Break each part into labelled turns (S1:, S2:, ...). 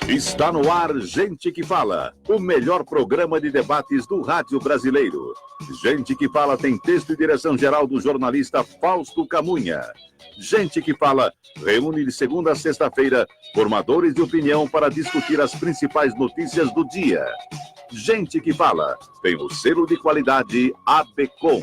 S1: Está no ar Gente que Fala, o melhor programa de debates do rádio brasileiro. Gente que Fala tem texto e direção geral do jornalista Fausto Camunha. Gente que Fala reúne de segunda a sexta-feira formadores de opinião para discutir as principais notícias do dia. Gente que Fala tem o selo de qualidade ABCOM.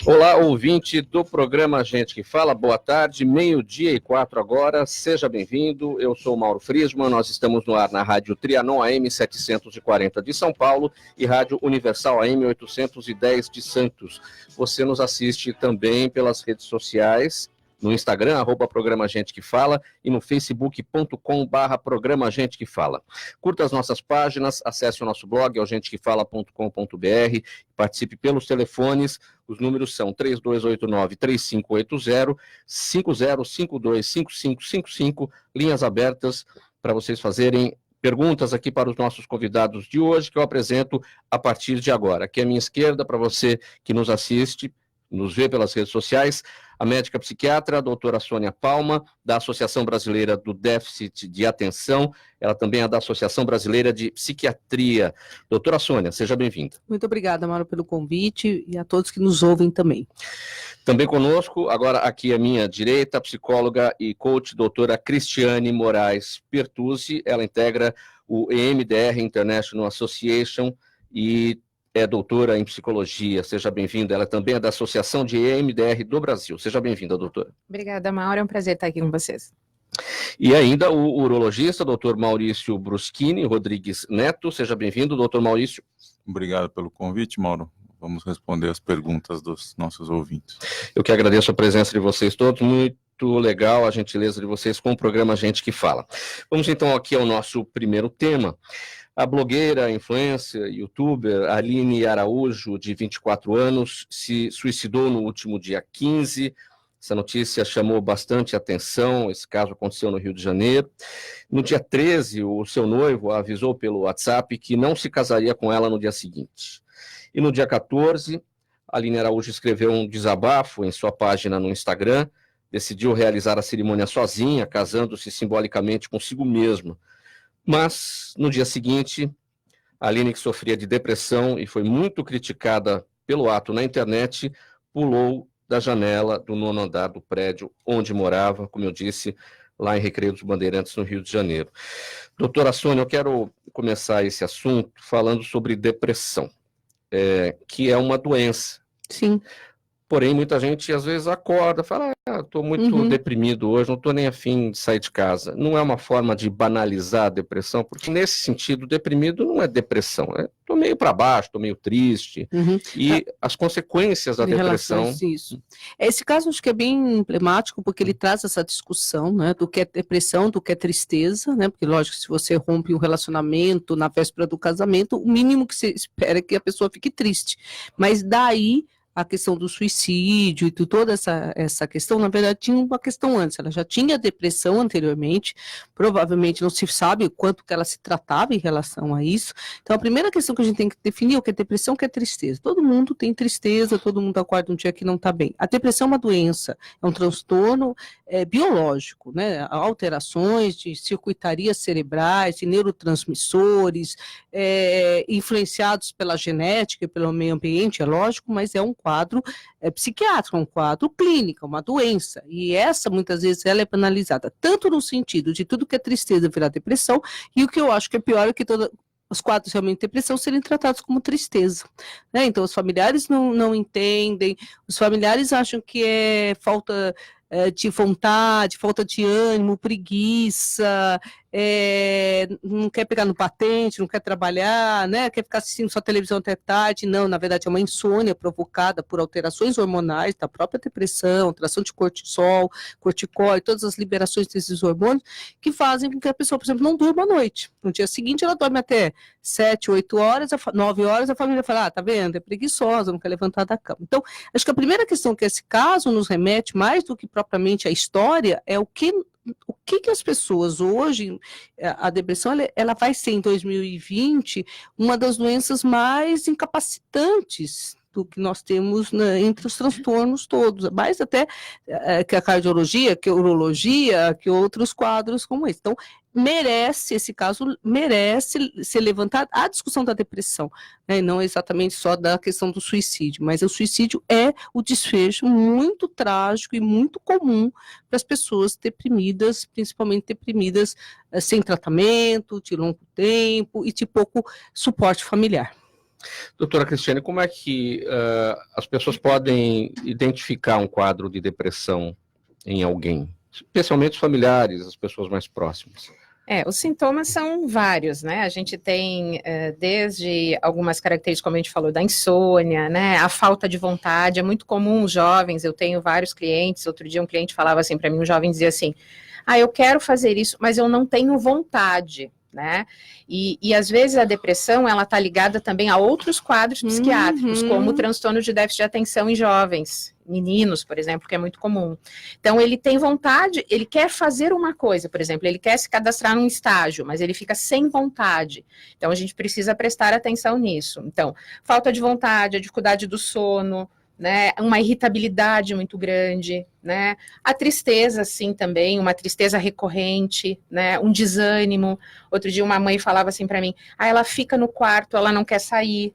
S2: Olá, ouvinte do programa Gente que Fala, boa tarde, 12:04 agora, seja bem-vindo, eu sou o Mauro Friesman, nós estamos no ar na Rádio Trianon AM 740 de São Paulo e Rádio Universal AM 810 de Santos. Você nos assiste também pelas redes sociais, no Instagram, @programa Gente que Fala, e no facebook.com/programa Gente que Fala. Curta as nossas páginas, acesse o nosso blog, gentequefala.com.br, participe pelos telefones, os números são 3289-3580, 5052-5555, linhas abertas para vocês fazerem perguntas aqui para os nossos convidados de hoje, que eu apresento a partir de agora. Aqui à minha esquerda, para você que nos assiste, nos vê pelas redes sociais, a médica psiquiatra, a doutora Sônia Palma, da Associação Brasileira do Déficit de Atenção, ela também é da Associação Brasileira de Psiquiatria. Doutora Sônia, seja bem-vinda.
S3: Muito obrigada, Mauro, pelo convite e a todos que nos ouvem também.
S2: Também conosco, agora aqui à minha direita, a psicóloga e coach doutora Cristiane Moraes Pertuzzi, ela integra o EMDR International Association e é doutora em psicologia, seja bem-vinda. Ela também é da Associação de EMDR do Brasil. Seja bem-vinda, doutora.
S4: Obrigada, Mauro. É um prazer estar aqui com vocês.
S2: E ainda o urologista, doutor Maurício Bruschini Rodrigues Neto. Seja bem-vindo, doutor Maurício.
S5: Obrigado pelo convite, Mauro. Vamos responder as perguntas dos nossos ouvintes.
S2: Eu que agradeço a presença de vocês todos. Muito legal a gentileza de vocês com o programa Gente que Fala. Vamos então aqui ao nosso primeiro tema. A blogueira, influencer, youtuber Aline Araújo, de 24 anos, se suicidou no último dia 15. Essa notícia chamou bastante atenção, esse caso aconteceu no Rio de Janeiro. No dia 13, o seu noivo a avisou pelo WhatsApp que não se casaria com ela no dia seguinte. E no dia 14, Aline Araújo escreveu um desabafo em sua página no Instagram, decidiu realizar a cerimônia sozinha, casando-se simbolicamente consigo mesma. Mas, no dia seguinte, a Aline, que sofria de depressão e foi muito criticada pelo ato na internet, pulou da janela do 9º andar do prédio onde morava, como eu disse, lá em Recreio dos Bandeirantes, no Rio de Janeiro. Doutora Sônia, eu quero começar esse assunto falando sobre depressão, que é uma doença.
S3: Sim.
S2: Porém, muita gente às vezes acorda, fala, estou muito deprimido hoje, não estou nem afim de sair de casa. Não é uma forma de banalizar a depressão, porque nesse sentido, deprimido não é depressão, estou meio para baixo, estou meio triste, e as consequências da depressão...
S3: Isso. Esse caso acho que é bem emblemático, porque ele traz essa discussão, né, do que é depressão, do que é tristeza, né, porque lógico, se você rompe um relacionamento na véspera do casamento, o mínimo que se espera é que a pessoa fique triste, mas daí a questão do suicídio e de toda essa questão, na verdade, tinha uma questão antes, ela já tinha depressão anteriormente, provavelmente não se sabe o quanto que ela se tratava em relação a isso, então a primeira questão que a gente tem que definir é o que é depressão, o que é tristeza. Todo mundo tem tristeza, todo mundo acorda um dia que não está bem. A depressão é uma doença, é um transtorno biológico, né? Alterações de circuitarias cerebrais, de neurotransmissores, influenciados pela genética e pelo meio ambiente, é lógico, mas é um quadro psiquiátrico, um quadro clínico, uma doença, e essa muitas vezes ela é banalizada, tanto no sentido de tudo que é tristeza virar depressão, e o que eu acho que é pior é que os quadros realmente de depressão serem tratados como tristeza, né? Então os familiares não entendem, os familiares acham que é falta de vontade, falta de ânimo, preguiça, não quer pegar no patente, não quer trabalhar, né? Quer ficar assistindo só televisão até tarde. Não, na verdade é uma insônia provocada por alterações hormonais da própria depressão, alteração de cortisol, corticóide, todas as liberações desses hormônios que fazem com que a pessoa, por exemplo, não durma à noite. No dia seguinte ela dorme até 7, 8 horas, 9 horas, a família fala, tá vendo? É preguiçosa, não quer levantar da cama. Então, acho que a primeira questão que esse caso nos remete, mais do que propriamente a história, é o que as pessoas hoje, a depressão, ela vai ser em 2020 uma das doenças mais incapacitantes impacto que nós temos entre os transtornos todos, mais até que a cardiologia, que a urologia, que outros quadros como esse. Então, esse caso merece ser levantado a discussão da depressão, né, não exatamente só da questão do suicídio, mas o suicídio é o desfecho muito trágico e muito comum para as pessoas deprimidas, principalmente deprimidas sem tratamento, de longo tempo e de pouco suporte familiar.
S2: Doutora Cristiane, como é que as pessoas podem identificar um quadro de depressão em alguém? Especialmente os familiares, as pessoas mais próximas.
S4: Os sintomas são vários, né? A gente tem desde algumas características, como a gente falou, da insônia, né? A falta de vontade, é muito comum os jovens, eu tenho vários clientes, outro dia um cliente falava assim para mim, um jovem dizia assim, eu quero fazer isso, mas eu não tenho vontade, né? E às vezes a depressão, ela está ligada também a outros quadros psiquiátricos, como o transtorno de déficit de atenção em jovens, meninos, por exemplo, que é muito comum. Então, ele tem vontade, ele quer fazer uma coisa, por exemplo, ele quer se cadastrar num estágio, mas ele fica sem vontade. Então, a gente precisa prestar atenção nisso. Então, falta de vontade, a dificuldade do sono, né, uma irritabilidade muito grande, né, a tristeza, sim, também, uma tristeza recorrente, né, um desânimo. Outro dia uma mãe falava assim para mim, ela fica no quarto, ela não quer sair.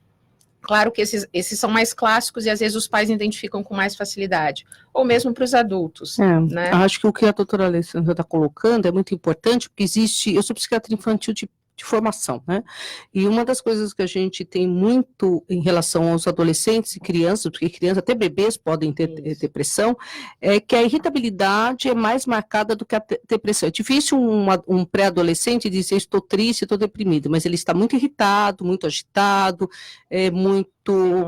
S4: Claro que esses são mais clássicos e às vezes os pais identificam com mais facilidade, ou mesmo para os adultos. Né?
S3: Acho que o que a doutora Alessandra está colocando é muito importante, porque eu sou psiquiatra infantil de formação, né? E uma das coisas que a gente tem muito em relação aos adolescentes e crianças, porque crianças, até bebês podem ter depressão, é que a irritabilidade é mais marcada do que a depressão. É difícil um pré-adolescente dizer estou triste, estou deprimido, mas ele está muito irritado, muito agitado,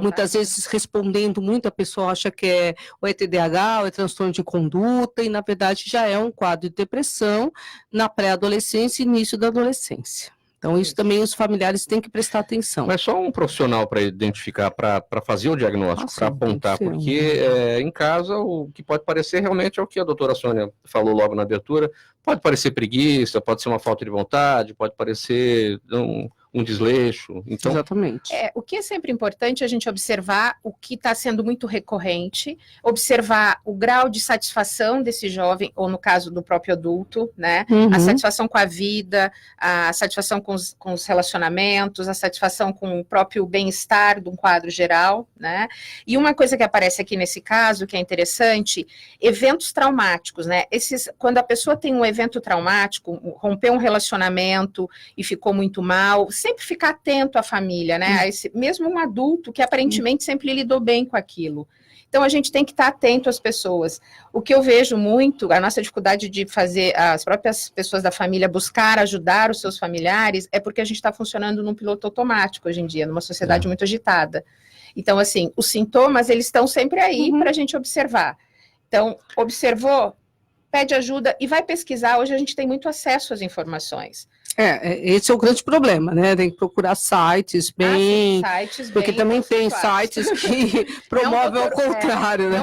S3: muitas vezes respondendo muito, a pessoa acha que ou é TDAH, ou é transtorno de conduta, e na verdade já é um quadro de depressão na pré-adolescência e início da adolescência. Então, isso também os familiares têm que prestar atenção.
S2: Mas só um profissional para identificar, para fazer o diagnóstico, para apontar, porque em casa o que pode parecer realmente é o que a doutora Sônia falou logo na abertura, pode parecer preguiça, pode ser uma falta de vontade, pode parecer um desleixo. Então,
S3: exatamente.
S4: O que é sempre importante é a gente observar o que está sendo muito recorrente, observar o grau de satisfação desse jovem, ou no caso do próprio adulto, né? A satisfação com a vida, a satisfação com os relacionamentos, a satisfação com o próprio bem-estar de um quadro geral, né? E uma coisa que aparece aqui nesse caso, que é interessante, eventos traumáticos, né? Quando a pessoa tem um evento traumático, rompeu um relacionamento e ficou muito mal, sempre ficar atento à família, né? Mesmo um adulto que aparentemente sempre lidou bem com aquilo. Então, a gente tem que estar atento às pessoas. O que eu vejo muito, a nossa dificuldade de fazer as próprias pessoas da família buscar ajudar os seus familiares, é porque a gente está funcionando num piloto automático hoje em dia, numa sociedade muito agitada. Então, assim, os sintomas, eles estão sempre aí para a gente observar. Então, observou, pede ajuda e vai pesquisar. Hoje a gente tem muito acesso às informações.
S3: Esse é o grande problema, né? Tem que procurar sites porque também tem sites que promovem ao contrário, né?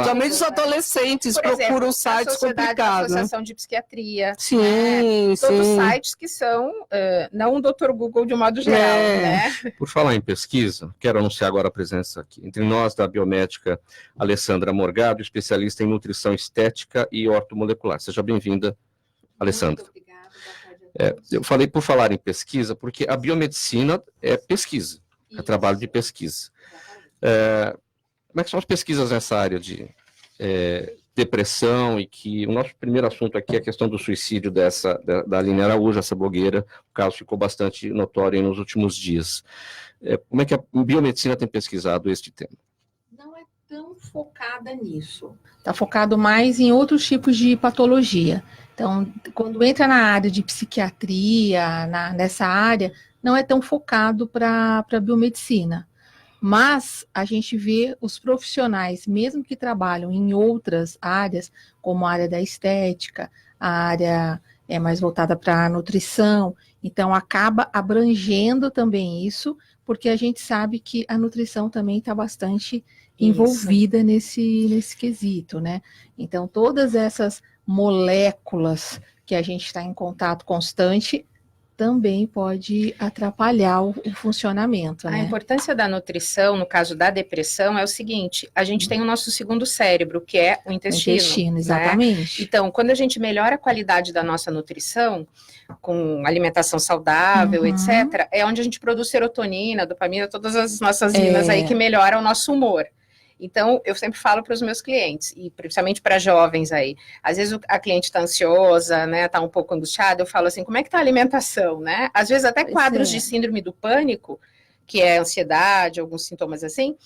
S3: Somente os adolescentes procuram sites complicados.
S4: A Associação de Psiquiatria.
S3: Sim,
S4: todos sites que são, não o Dr. Google de um modo geral, né?
S2: Por falar em pesquisa, quero anunciar agora a presença aqui entre nós da biomédica Alessandra Morgado, especialista em nutrição estética e ortomolecular. Seja bem-vinda, Alessandra. Eu falei por falar em pesquisa, porque a biomedicina é pesquisa, é trabalho de pesquisa. Como é que são as pesquisas nessa área de depressão, e que o nosso primeiro assunto aqui é a questão do suicídio da Aline Araújo, essa blogueira, o caso ficou bastante notório nos últimos dias. Como é que a biomedicina tem pesquisado este tema?
S6: Não é tão focada nisso. Está focado mais em outros tipos de patologia. Então, quando entra na área de psiquiatria, nessa área, não é tão focado para a biomedicina. Mas a gente vê os profissionais, mesmo que trabalham em outras áreas, como a área da estética, a área mais voltada para a nutrição, então acaba abrangendo também isso, porque a gente sabe que a nutrição também está bastante envolvida nesse quesito, né? Então, todas essas moléculas que a gente está em contato constante também pode atrapalhar o funcionamento,
S4: A
S6: né?
S4: importância da nutrição, no caso da depressão, é o seguinte: a gente tem o nosso segundo cérebro, que é o intestino. Né?
S6: Exatamente.
S4: Então, quando a gente melhora a qualidade da nossa nutrição, com alimentação saudável, etc., é onde a gente produz serotonina, dopamina, todas as nossas minas aí que melhoram o nosso humor. Então, eu sempre falo para os meus clientes, e principalmente para jovens aí, às vezes a cliente está ansiosa, né, está um pouco angustiada, eu falo assim, como é que está a alimentação, né? Às vezes até quadros de síndrome do pânico, que é ansiedade, alguns sintomas assim.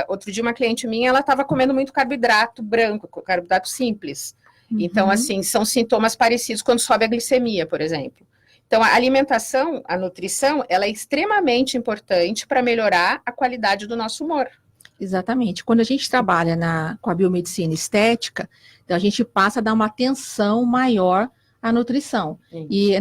S4: Outro dia uma cliente minha, ela estava comendo muito carboidrato branco, carboidrato simples. Então, assim, são sintomas parecidos quando sobe a glicemia, por exemplo. Então, a alimentação, a nutrição, ela é extremamente importante para melhorar a qualidade do nosso humor.
S6: Exatamente. Quando a gente trabalha com a biomedicina estética, então a gente passa a dar uma atenção maior à nutrição. E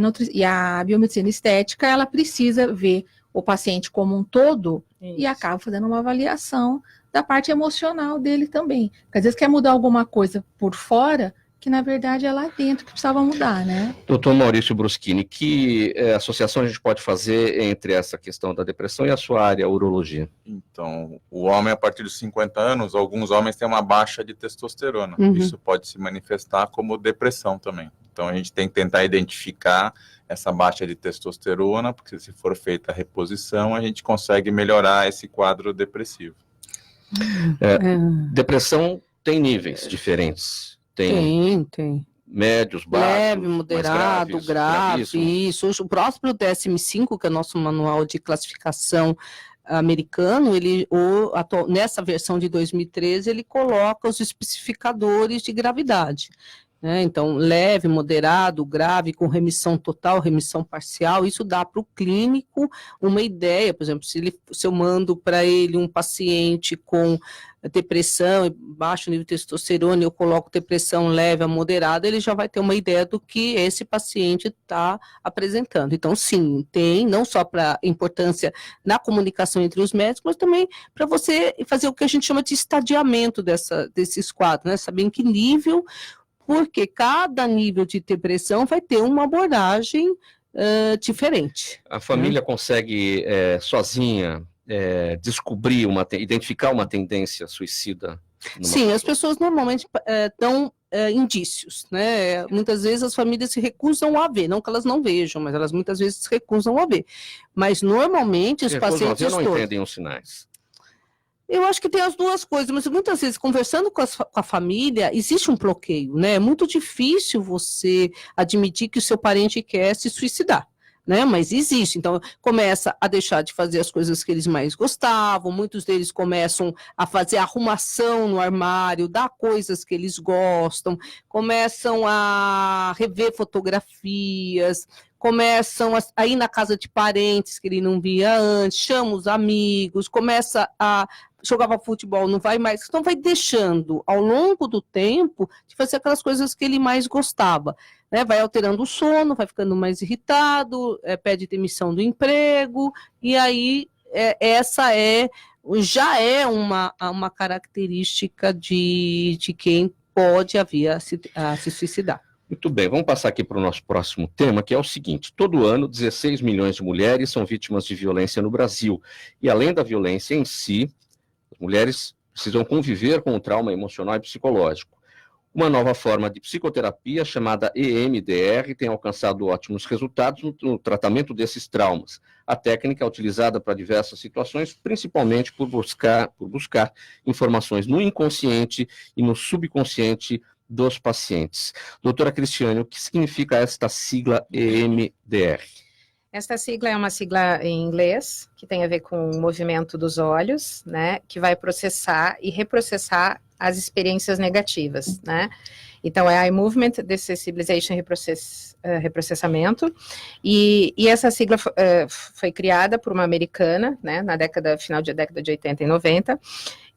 S6: a biomedicina estética, ela precisa ver o paciente como um todo e acaba fazendo uma avaliação da parte emocional dele também. Porque às vezes quer mudar alguma coisa por fora, que na verdade é lá dentro que precisava mudar, né?
S2: Doutor Maurício Bruschini, que associação a gente pode fazer entre essa questão da depressão e a sua área, a urologia?
S5: Então, o homem, a partir dos 50 anos, alguns homens têm uma baixa de testosterona. Isso pode se manifestar como depressão também. Então, a gente tem que tentar identificar essa baixa de testosterona, porque se for feita a reposição, a gente consegue melhorar esse quadro depressivo.
S2: Depressão tem níveis diferentes.
S3: Tem.
S2: Médios, baixos,
S3: leve, moderado, grave, isso. O próprio DSM-5, que é o nosso manual de classificação americano, nessa versão de 2013, ele coloca os especificadores de gravidade. Então, leve, moderado, grave, com remissão total, remissão parcial, isso dá para o clínico uma ideia. Por exemplo, se eu mando para ele um paciente com depressão, baixo nível de testosterona, eu coloco depressão leve a moderada, ele já vai ter uma ideia do que esse paciente está apresentando. Então, sim, tem, não só para importância na comunicação entre os médicos, mas também para você fazer o que a gente chama de estadiamento desses quadros, né? Saber em que nível, porque cada nível de depressão vai ter uma abordagem diferente.
S2: A família consegue sozinha descobrir, identificar uma tendência suicida?
S3: Sim, as pessoas normalmente dão indícios, né? Muitas vezes as famílias se recusam a ver, não que elas não vejam, mas elas muitas vezes se recusam a ver. Mas normalmente os pacientes
S2: não entendem os sinais.
S3: Eu acho que tem as duas coisas, mas muitas vezes, conversando com a família, existe um bloqueio, né? É muito difícil você admitir que o seu parente quer se suicidar, né? Mas existe. Então, começa a deixar de fazer as coisas que eles mais gostavam, muitos deles começam a fazer arrumação no armário, dar coisas que eles gostam, começam a rever fotografias, começam a ir na casa de parentes que ele não via antes, chama os amigos, começa a jogava futebol, não vai mais, então vai deixando ao longo do tempo de fazer aquelas coisas que ele mais gostava, né? Vai alterando o sono, vai ficando mais irritado, pede demissão do emprego, e aí essa já é uma característica de quem pode vir a se suicidar.
S2: Muito bem, vamos passar aqui para o nosso próximo tema, que é o seguinte: todo ano 16 milhões de mulheres são vítimas de violência no Brasil, e além da violência em si, as mulheres precisam conviver com o trauma emocional e psicológico. Uma nova forma de psicoterapia, chamada EMDR, tem alcançado ótimos resultados no tratamento desses traumas. A técnica é utilizada para diversas situações, principalmente por buscar informações no inconsciente e no subconsciente dos pacientes. Doutora Cristiane, o que significa esta sigla EMDR?
S4: Esta sigla é uma sigla em inglês, que tem a ver com o movimento dos olhos, né, que vai processar e reprocessar as experiências negativas, né. Então, é Eye Movement Desensibilization Reprocessamento, e essa sigla foi criada por uma americana, né, final da década de 80 e 90,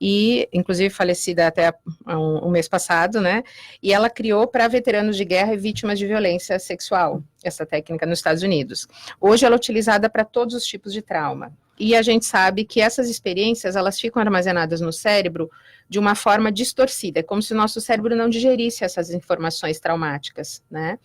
S4: e inclusive falecida até um mês passado, né, e ela criou para veteranos de guerra e vítimas de violência sexual, essa técnica nos Estados Unidos. Hoje ela é utilizada para todos os tipos de trauma. e a gente sabe que essas experiências, elas ficam armazenadas no cérebro de uma forma distorcida, é como se o nosso cérebro não digerisse essas informações traumáticas, né?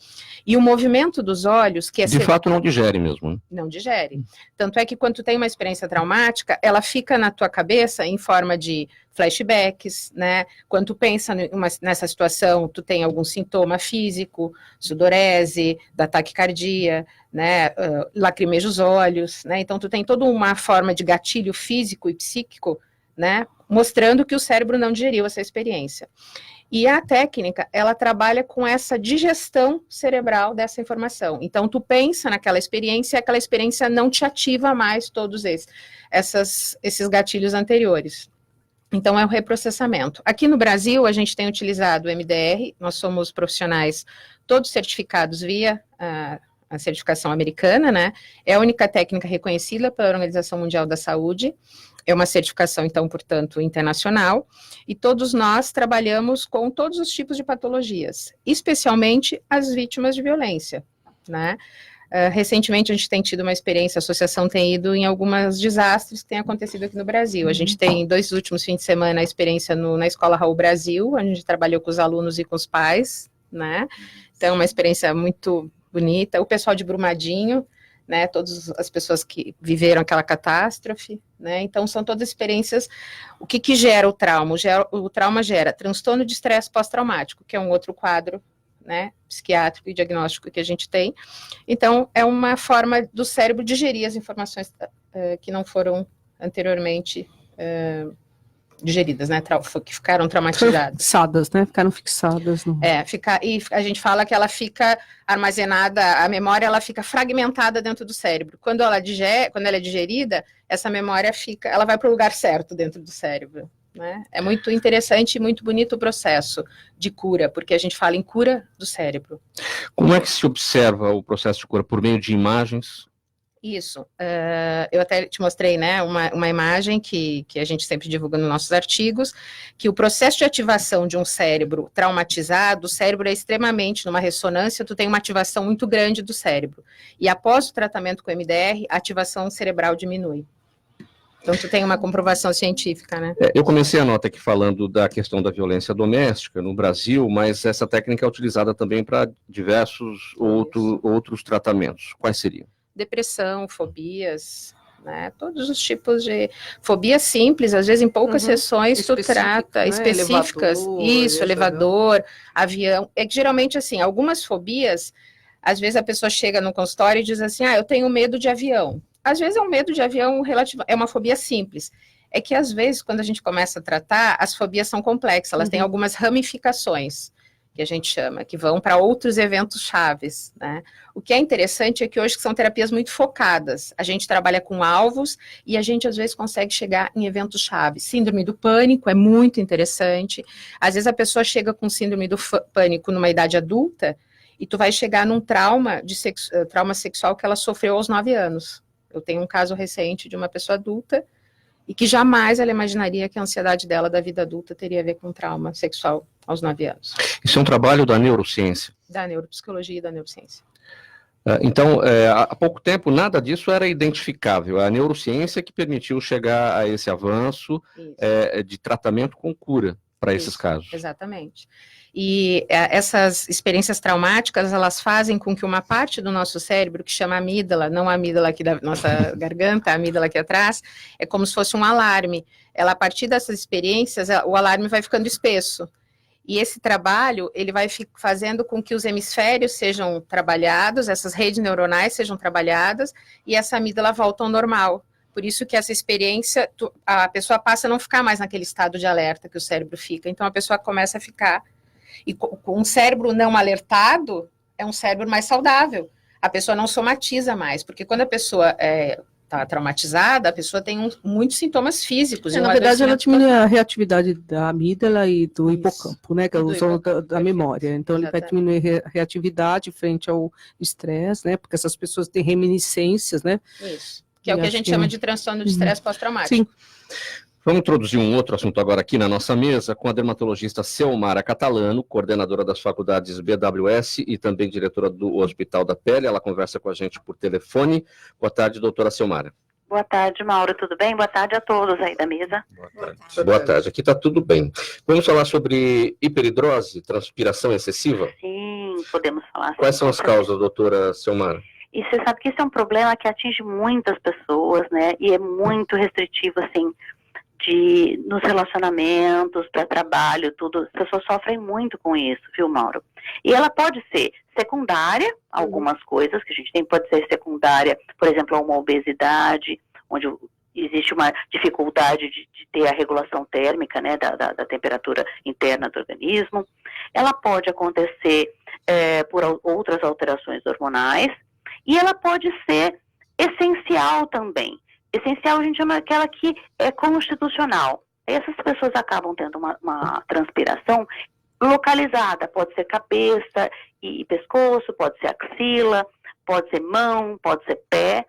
S4: E o movimento dos olhos, que é...
S2: De fato, não digere mesmo, né?
S4: Não digere. Tanto é que quando tu tem uma experiência traumática, ela fica na tua cabeça em forma de flashbacks, né? Quando tu pensa nessa situação, tu tem algum sintoma físico, sudorese, da taquicardia, né? Lacrimeja os olhos, né? Então tu tem toda uma forma de gatilho físico e psíquico, né? Mostrando que o cérebro não digeriu essa experiência. E a técnica, ela trabalha com essa digestão cerebral dessa informação. Então, tu pensa naquela experiência e aquela experiência não te ativa mais todos esses gatilhos anteriores. Então, é o reprocessamento. Aqui no Brasil, a gente tem utilizado o MDR, nós somos profissionais todos certificados via a certificação americana, né? É a única técnica reconhecida pela Organização Mundial da Saúde, é uma certificação, então, portanto, internacional, e todos nós trabalhamos com todos os tipos de patologias, especialmente as vítimas de violência, né? Recentemente a gente tem tido uma experiência, a associação tem ido em alguns desastres que têm acontecido aqui no Brasil. A gente tem 2 últimos fins de semana a experiência na Escola Raul Brasil, a gente trabalhou com os alunos e com os pais, né? Então, uma experiência muito bonita. O pessoal de Brumadinho, né, todas as pessoas que viveram aquela catástrofe, né, então são todas experiências. O que gera o trauma? O trauma gera transtorno de estresse pós-traumático, que é um outro quadro, né, psiquiátrico e diagnóstico que a gente tem. Então, é uma forma do cérebro digerir as informações que não foram anteriormente digeridas, né, que ficaram traumatizadas.
S3: Fixadas, né, ficaram fixadas. No...
S4: E a gente fala que ela fica armazenada, a memória, ela fica fragmentada dentro do cérebro. Quando ela é digerida, essa memória ela vai para o lugar certo dentro do cérebro, né? É muito interessante e muito bonito o processo de cura, porque a gente fala em cura do cérebro.
S2: Como é que se observa o processo de cura? Por meio de imagens?
S4: Isso, eu até te mostrei, né, uma imagem que a gente sempre divulga nos nossos artigos, que o processo de ativação de um cérebro traumatizado, o cérebro é extremamente, numa ressonância, tu tem uma ativação muito grande do cérebro, e após o tratamento com MDR, a ativação cerebral diminui. Então, tu tem uma comprovação científica, né?
S2: Eu comecei a nota aqui falando da questão da violência doméstica no Brasil, mas essa técnica é utilizada também para diversos outros tratamentos. Quais seriam?
S4: Depressão, fobias, né, todos os tipos de fobias simples, às vezes em poucas sessões tu trata, né? Específicas, elevador, avião, é que geralmente assim, algumas fobias, às vezes a pessoa chega no consultório e diz assim, eu tenho medo de avião, às vezes é um medo de avião relativo, é uma fobia simples, é que às vezes quando a gente começa a tratar, as fobias são complexas, elas têm algumas ramificações, que a gente chama, que vão para outros eventos chaves, né? O que é interessante é que hoje são terapias muito focadas, a gente trabalha com alvos e a gente às vezes consegue chegar em eventos chaves. Síndrome do pânico é muito interessante, às vezes a pessoa chega com síndrome do pânico numa idade adulta e tu vai chegar num trauma sexual que ela sofreu aos 9 anos. Eu tenho um caso recente de uma pessoa adulta e que jamais ela imaginaria que a ansiedade dela da vida adulta teria a ver com trauma sexual aos 9 anos.
S2: Isso é um trabalho da neurociência?
S4: Da neuropsicologia e da neurociência.
S2: Então, há pouco tempo, nada disso era identificável. A neurociência que permitiu chegar a esse avanço de tratamento com cura para esses casos.
S4: Exatamente. E essas experiências traumáticas, elas fazem com que uma parte do nosso cérebro, que chama amígdala, não a amígdala aqui da nossa garganta, a amígdala aqui atrás, é como se fosse um alarme. Ela, a partir dessas experiências, o alarme vai ficando espesso. E esse trabalho, ele vai fazendo com que os hemisférios sejam trabalhados, essas redes neuronais sejam trabalhadas, e essa amígdala volta ao normal. Por isso que essa experiência, a pessoa passa a não ficar mais naquele estado de alerta que o cérebro fica. Então, a pessoa começa a ficar... E com um cérebro não alertado, é um cérebro mais saudável. A pessoa não somatiza mais, porque quando a pessoa está traumatizada, a pessoa tem muitos sintomas físicos.
S3: Na verdade, ela diminui a reatividade da amígdala e do hipocampo, né, que é o uso da memória. Então, ele vai diminuir a reatividade frente ao estresse, né, porque essas pessoas têm reminiscências, né.
S4: Isso, que é o que a gente chama de transtorno de estresse pós-traumático.
S3: Sim.
S2: Vamos introduzir um outro assunto agora aqui na nossa mesa com a dermatologista Selmara Catalano, coordenadora das faculdades BWS e também diretora do Hospital da Pele. Ela conversa com a gente por telefone. Boa tarde, doutora Selmara.
S7: Boa tarde, Mauro, tudo bem? Boa tarde a todos aí da mesa.
S5: Boa tarde.
S2: Boa tarde, aqui está tudo bem. Vamos falar sobre hiperidrose, transpiração excessiva?
S7: Sim, podemos falar.
S2: Quais são as causas, doutora Selmara?
S7: E você sabe que isso é um problema que atinge muitas pessoas, né? E é muito restritivo, assim, nos relacionamentos, para trabalho, tudo. As pessoas sofrem muito com isso, viu, Mauro? E ela pode ser secundária, algumas coisas que a gente tem, pode ser secundária, por exemplo, uma obesidade, onde existe uma dificuldade de ter a regulação térmica, né, da temperatura interna do organismo. Ela pode acontecer por outras alterações hormonais, e ela pode ser essencial também. Essencial a gente chama aquela que é constitucional. Essas pessoas acabam tendo uma transpiração localizada, pode ser cabeça e pescoço, pode ser axila, pode ser mão, pode ser pé.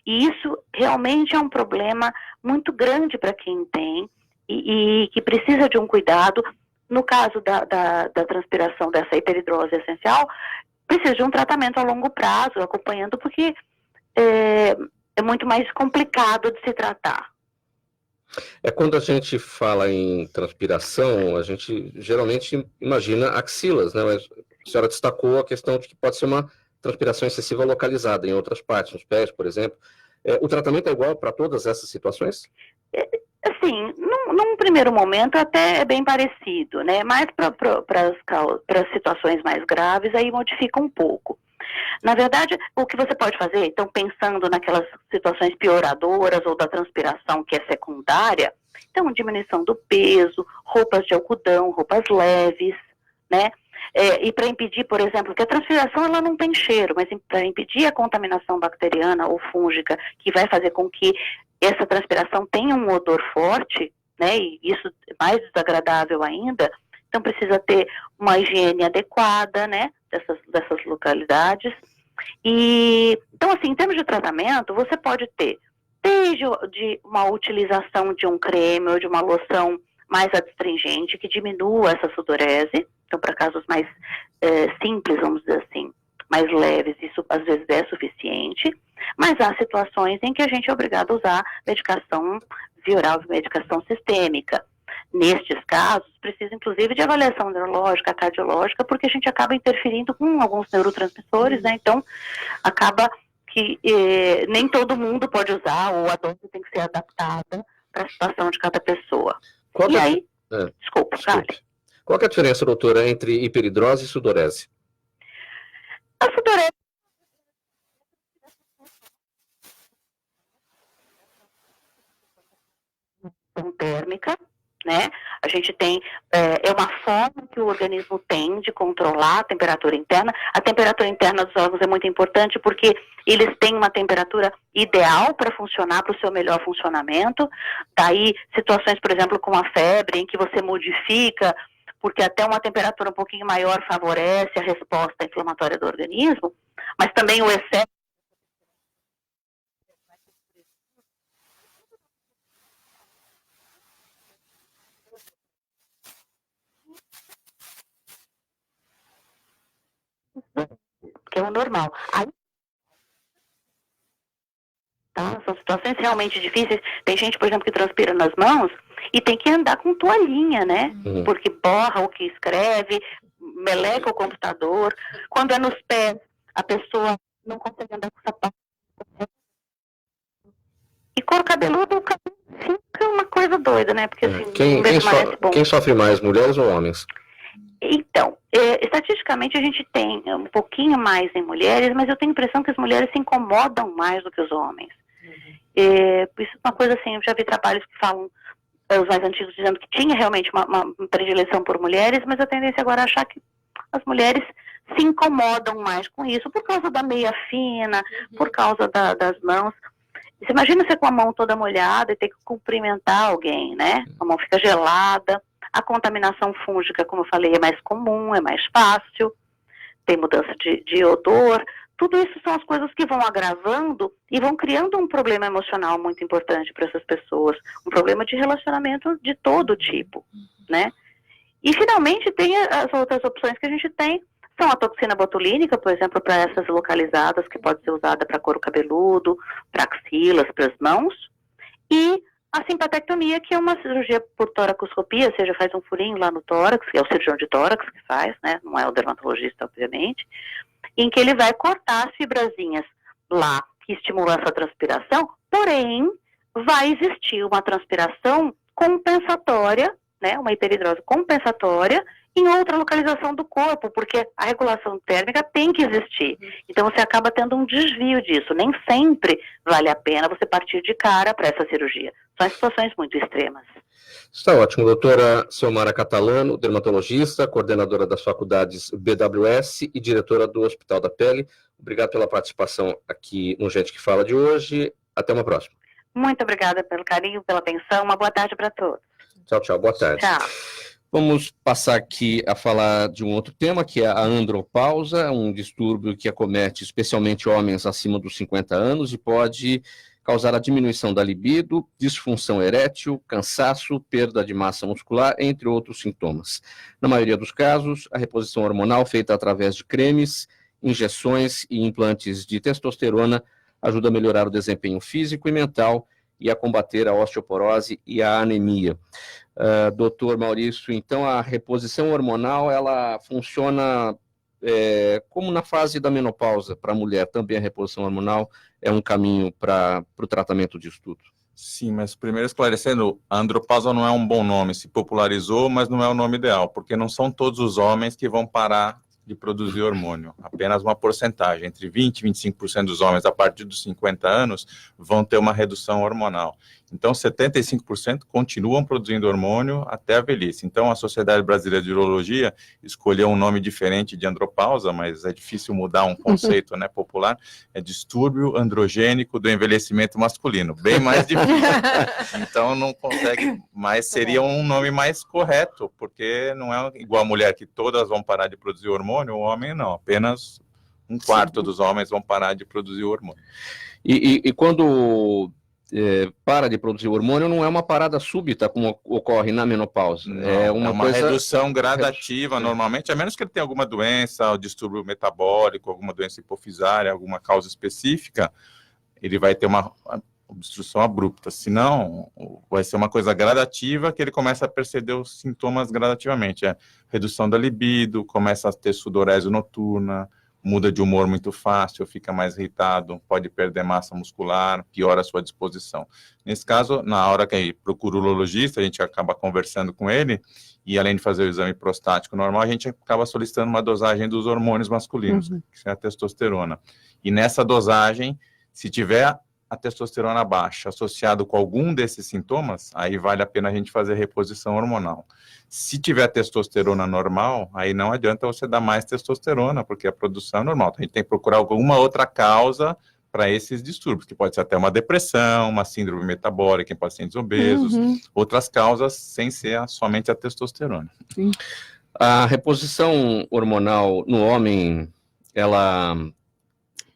S7: E isso realmente é um problema muito grande para quem tem e que precisa de um cuidado. No caso da transpiração dessa hiperidrose essencial, precisa de um tratamento a longo prazo, acompanhando, porque é muito mais complicado de se tratar.
S2: Quando a gente fala em transpiração, a gente geralmente imagina axilas, né? Mas a senhora destacou a questão de que pode ser uma transpiração excessiva localizada em outras partes, nos pés, por exemplo. O tratamento é igual para todas essas situações?
S7: Assim, num primeiro momento até é bem parecido, né? Mas para situações mais graves, aí modifica um pouco. Na verdade, o que você pode fazer, então, pensando naquelas situações pioradoras ou da transpiração que é secundária, então, diminuição do peso, roupas de algodão, roupas leves, né? E para impedir, por exemplo, que a transpiração ela não tem cheiro, mas para impedir a contaminação bacteriana ou fúngica, que vai fazer com que essa transpiração tenha um odor forte, né? E isso é mais desagradável ainda. Então, precisa ter uma higiene adequada, né, dessas localidades. E, então, assim, em termos de tratamento, você pode ter desde de uma utilização de um creme ou de uma loção mais adstringente, que diminua essa sudorese. Então, para casos mais simples, vamos dizer assim, mais leves, isso às vezes é suficiente. Mas há situações em que a gente é obrigado a usar medicação via oral, medicação sistêmica. Nestes casos, precisa inclusive de avaliação neurológica, cardiológica, porque a gente acaba interferindo com alguns neurotransmissores, né? Então, acaba que nem todo mundo pode usar, ou a dose tem que ser adaptada para a situação de cada pessoa. Desculpa.
S2: Qual que é a diferença, doutora, entre hiperidrose e sudorese?
S7: A sudorese térmica, né? A gente tem, é uma forma que o organismo tem de controlar a temperatura interna. A temperatura interna dos órgãos é muito importante porque eles têm uma temperatura ideal para funcionar, para o seu melhor funcionamento. Daí, situações, por exemplo, com a febre, em que você modifica, porque até uma temperatura um pouquinho maior favorece a resposta inflamatória do organismo, mas também o excesso que é o normal. Aí, tá? São situações realmente difíceis. Tem gente, por exemplo, que transpira nas mãos e tem que andar com toalhinha, né? Porque borra o que escreve, meleca o computador. Quando é nos pés, a pessoa não consegue andar com sapato. E couro cabeludo, o cabelo fica uma coisa doida, né? Porque assim,
S2: quem sofre mais, mulheres ou homens?
S7: Então, estatisticamente a gente tem um pouquinho mais em mulheres, mas eu tenho a impressão que as mulheres se incomodam mais do que os homens. Isso é uma coisa assim, eu já vi trabalhos que falam, os mais antigos, dizendo que tinha realmente uma predileção por mulheres, mas a tendência agora é achar que as mulheres se incomodam mais com isso, por causa da meia fina, por causa das mãos. Você imagina você com a mão toda molhada e ter que cumprimentar alguém, né? A mão fica gelada. A contaminação fúngica, como eu falei, é mais comum, é mais fácil, tem mudança de odor. Tudo isso são as coisas que vão agravando e vão criando um problema emocional muito importante para essas pessoas. Um problema de relacionamento de todo tipo, né? E, finalmente, tem as outras opções que a gente tem, são a toxina botulínica, por exemplo, para essas localizadas, que pode ser usada para couro cabeludo, para axilas, para as mãos, e a simpatectomia, que é uma cirurgia por toracoscopia, ou seja, faz um furinho lá no tórax, que é o cirurgião de tórax que faz, né, não é o dermatologista, obviamente, em que ele vai cortar as fibrazinhas lá, que estimulam essa transpiração, porém, vai existir uma transpiração compensatória, né, uma hiperidrose compensatória, em outra localização do corpo, porque a regulação térmica tem que existir. Então você acaba tendo um desvio disso. Nem sempre vale a pena você partir de cara para essa cirurgia. São situações muito extremas.
S2: Está ótimo. Doutora Selmara Catalano, dermatologista, coordenadora das faculdades BWS e diretora do Hospital da Pele. Obrigado pela participação aqui no Gente que Fala de hoje. Até uma próxima.
S7: Muito obrigada pelo carinho, pela atenção. Uma boa tarde para todos.
S2: Tchau, tchau. Boa tarde.
S7: Tchau.
S2: Vamos passar aqui a falar de um outro tema, que é a andropausa, um distúrbio que acomete especialmente homens acima dos 50 anos e pode causar a diminuição da libido, disfunção erétil, cansaço, perda de massa muscular, entre outros sintomas. Na maioria dos casos, a reposição hormonal feita através de cremes, injeções e implantes de testosterona ajuda a melhorar o desempenho físico e mental e a combater a osteoporose e a anemia. Doutor Maurício, então a reposição hormonal, ela funciona como na fase da menopausa para a mulher, também a reposição hormonal é um caminho para o tratamento disso tudo?
S5: Sim, mas primeiro esclarecendo, a andropausa não é um bom nome, se popularizou, mas não é o nome ideal, porque não são todos os homens que vão parar de produzir hormônio, apenas uma porcentagem, entre 20% e 25% dos homens a partir dos 50 anos vão ter uma redução hormonal. Então, 75% continuam produzindo hormônio até a velhice. Então, a Sociedade Brasileira de Urologia escolheu um nome diferente de andropausa, mas é difícil mudar um conceito, né, popular, é distúrbio androgênico do envelhecimento masculino, bem mais difícil. Então, não consegue, mas seria um nome mais correto, porque não é igual a mulher que todas vão parar de produzir hormônio, o homem não, apenas um quarto dos homens vão parar de produzir hormônio.
S2: E quando para de produzir hormônio, não é uma parada súbita, como ocorre na menopausa.
S5: Não,
S2: é uma
S5: redução gradativa, normalmente, a menos que ele tenha alguma doença, um distúrbio metabólico, alguma doença hipofisária, alguma causa específica, ele vai ter uma obstrução abrupta. Senão, vai ser uma coisa gradativa que ele começa a perceber os sintomas gradativamente. Redução da libido, começa a ter sudorese noturna, muda de humor muito fácil, fica mais irritado, pode perder massa muscular, piora a sua disposição. Nesse caso, na hora que procura o urologista, a gente acaba conversando com ele, e além de fazer o exame prostático normal, a gente acaba solicitando uma dosagem dos hormônios masculinos, que é a testosterona. E nessa dosagem, se tiver a testosterona baixa associado com algum desses sintomas, aí vale a pena a gente fazer reposição hormonal. Se tiver testosterona normal, aí não adianta você dar mais testosterona, porque a produção é normal. Então, a gente tem que procurar alguma outra causa para esses distúrbios, que pode ser até uma depressão, uma síndrome metabólica em pacientes obesos, outras causas sem ser somente a testosterona.
S3: Sim.
S2: A reposição hormonal no homem, ela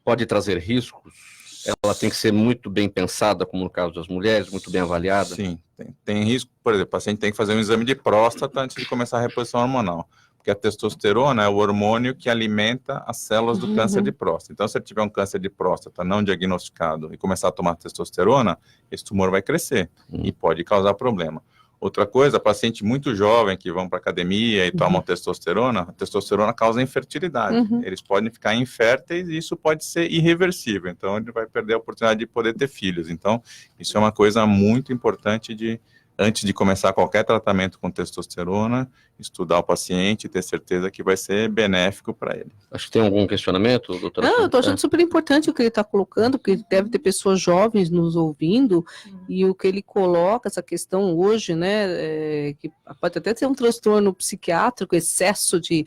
S2: pode trazer riscos? Ela tem que ser muito bem pensada, como no caso das mulheres, muito bem avaliada?
S5: Sim, tem risco. Por exemplo, o paciente tem que fazer um exame de próstata antes de começar a reposição hormonal, porque a testosterona é o hormônio que alimenta as células do câncer de próstata. Então, se ele tiver um câncer de próstata não diagnosticado e começar a tomar testosterona, esse tumor vai crescer e pode causar problema. Outra coisa, paciente muito jovem que vão para academia e tomam testosterona, a testosterona causa infertilidade. Eles podem ficar inférteis e isso pode ser irreversível. Então, ele vai perder a oportunidade de poder ter filhos. Então, isso é uma coisa muito importante antes de começar qualquer tratamento com testosterona, estudar o paciente e ter certeza que vai ser benéfico para ele.
S2: Acho que tem algum questionamento, doutora?
S3: Não, eu estou achando super importante o que ele está colocando, porque deve ter pessoas jovens nos ouvindo, e o que ele coloca, essa questão hoje, né, que pode até ser um transtorno psiquiátrico, excesso de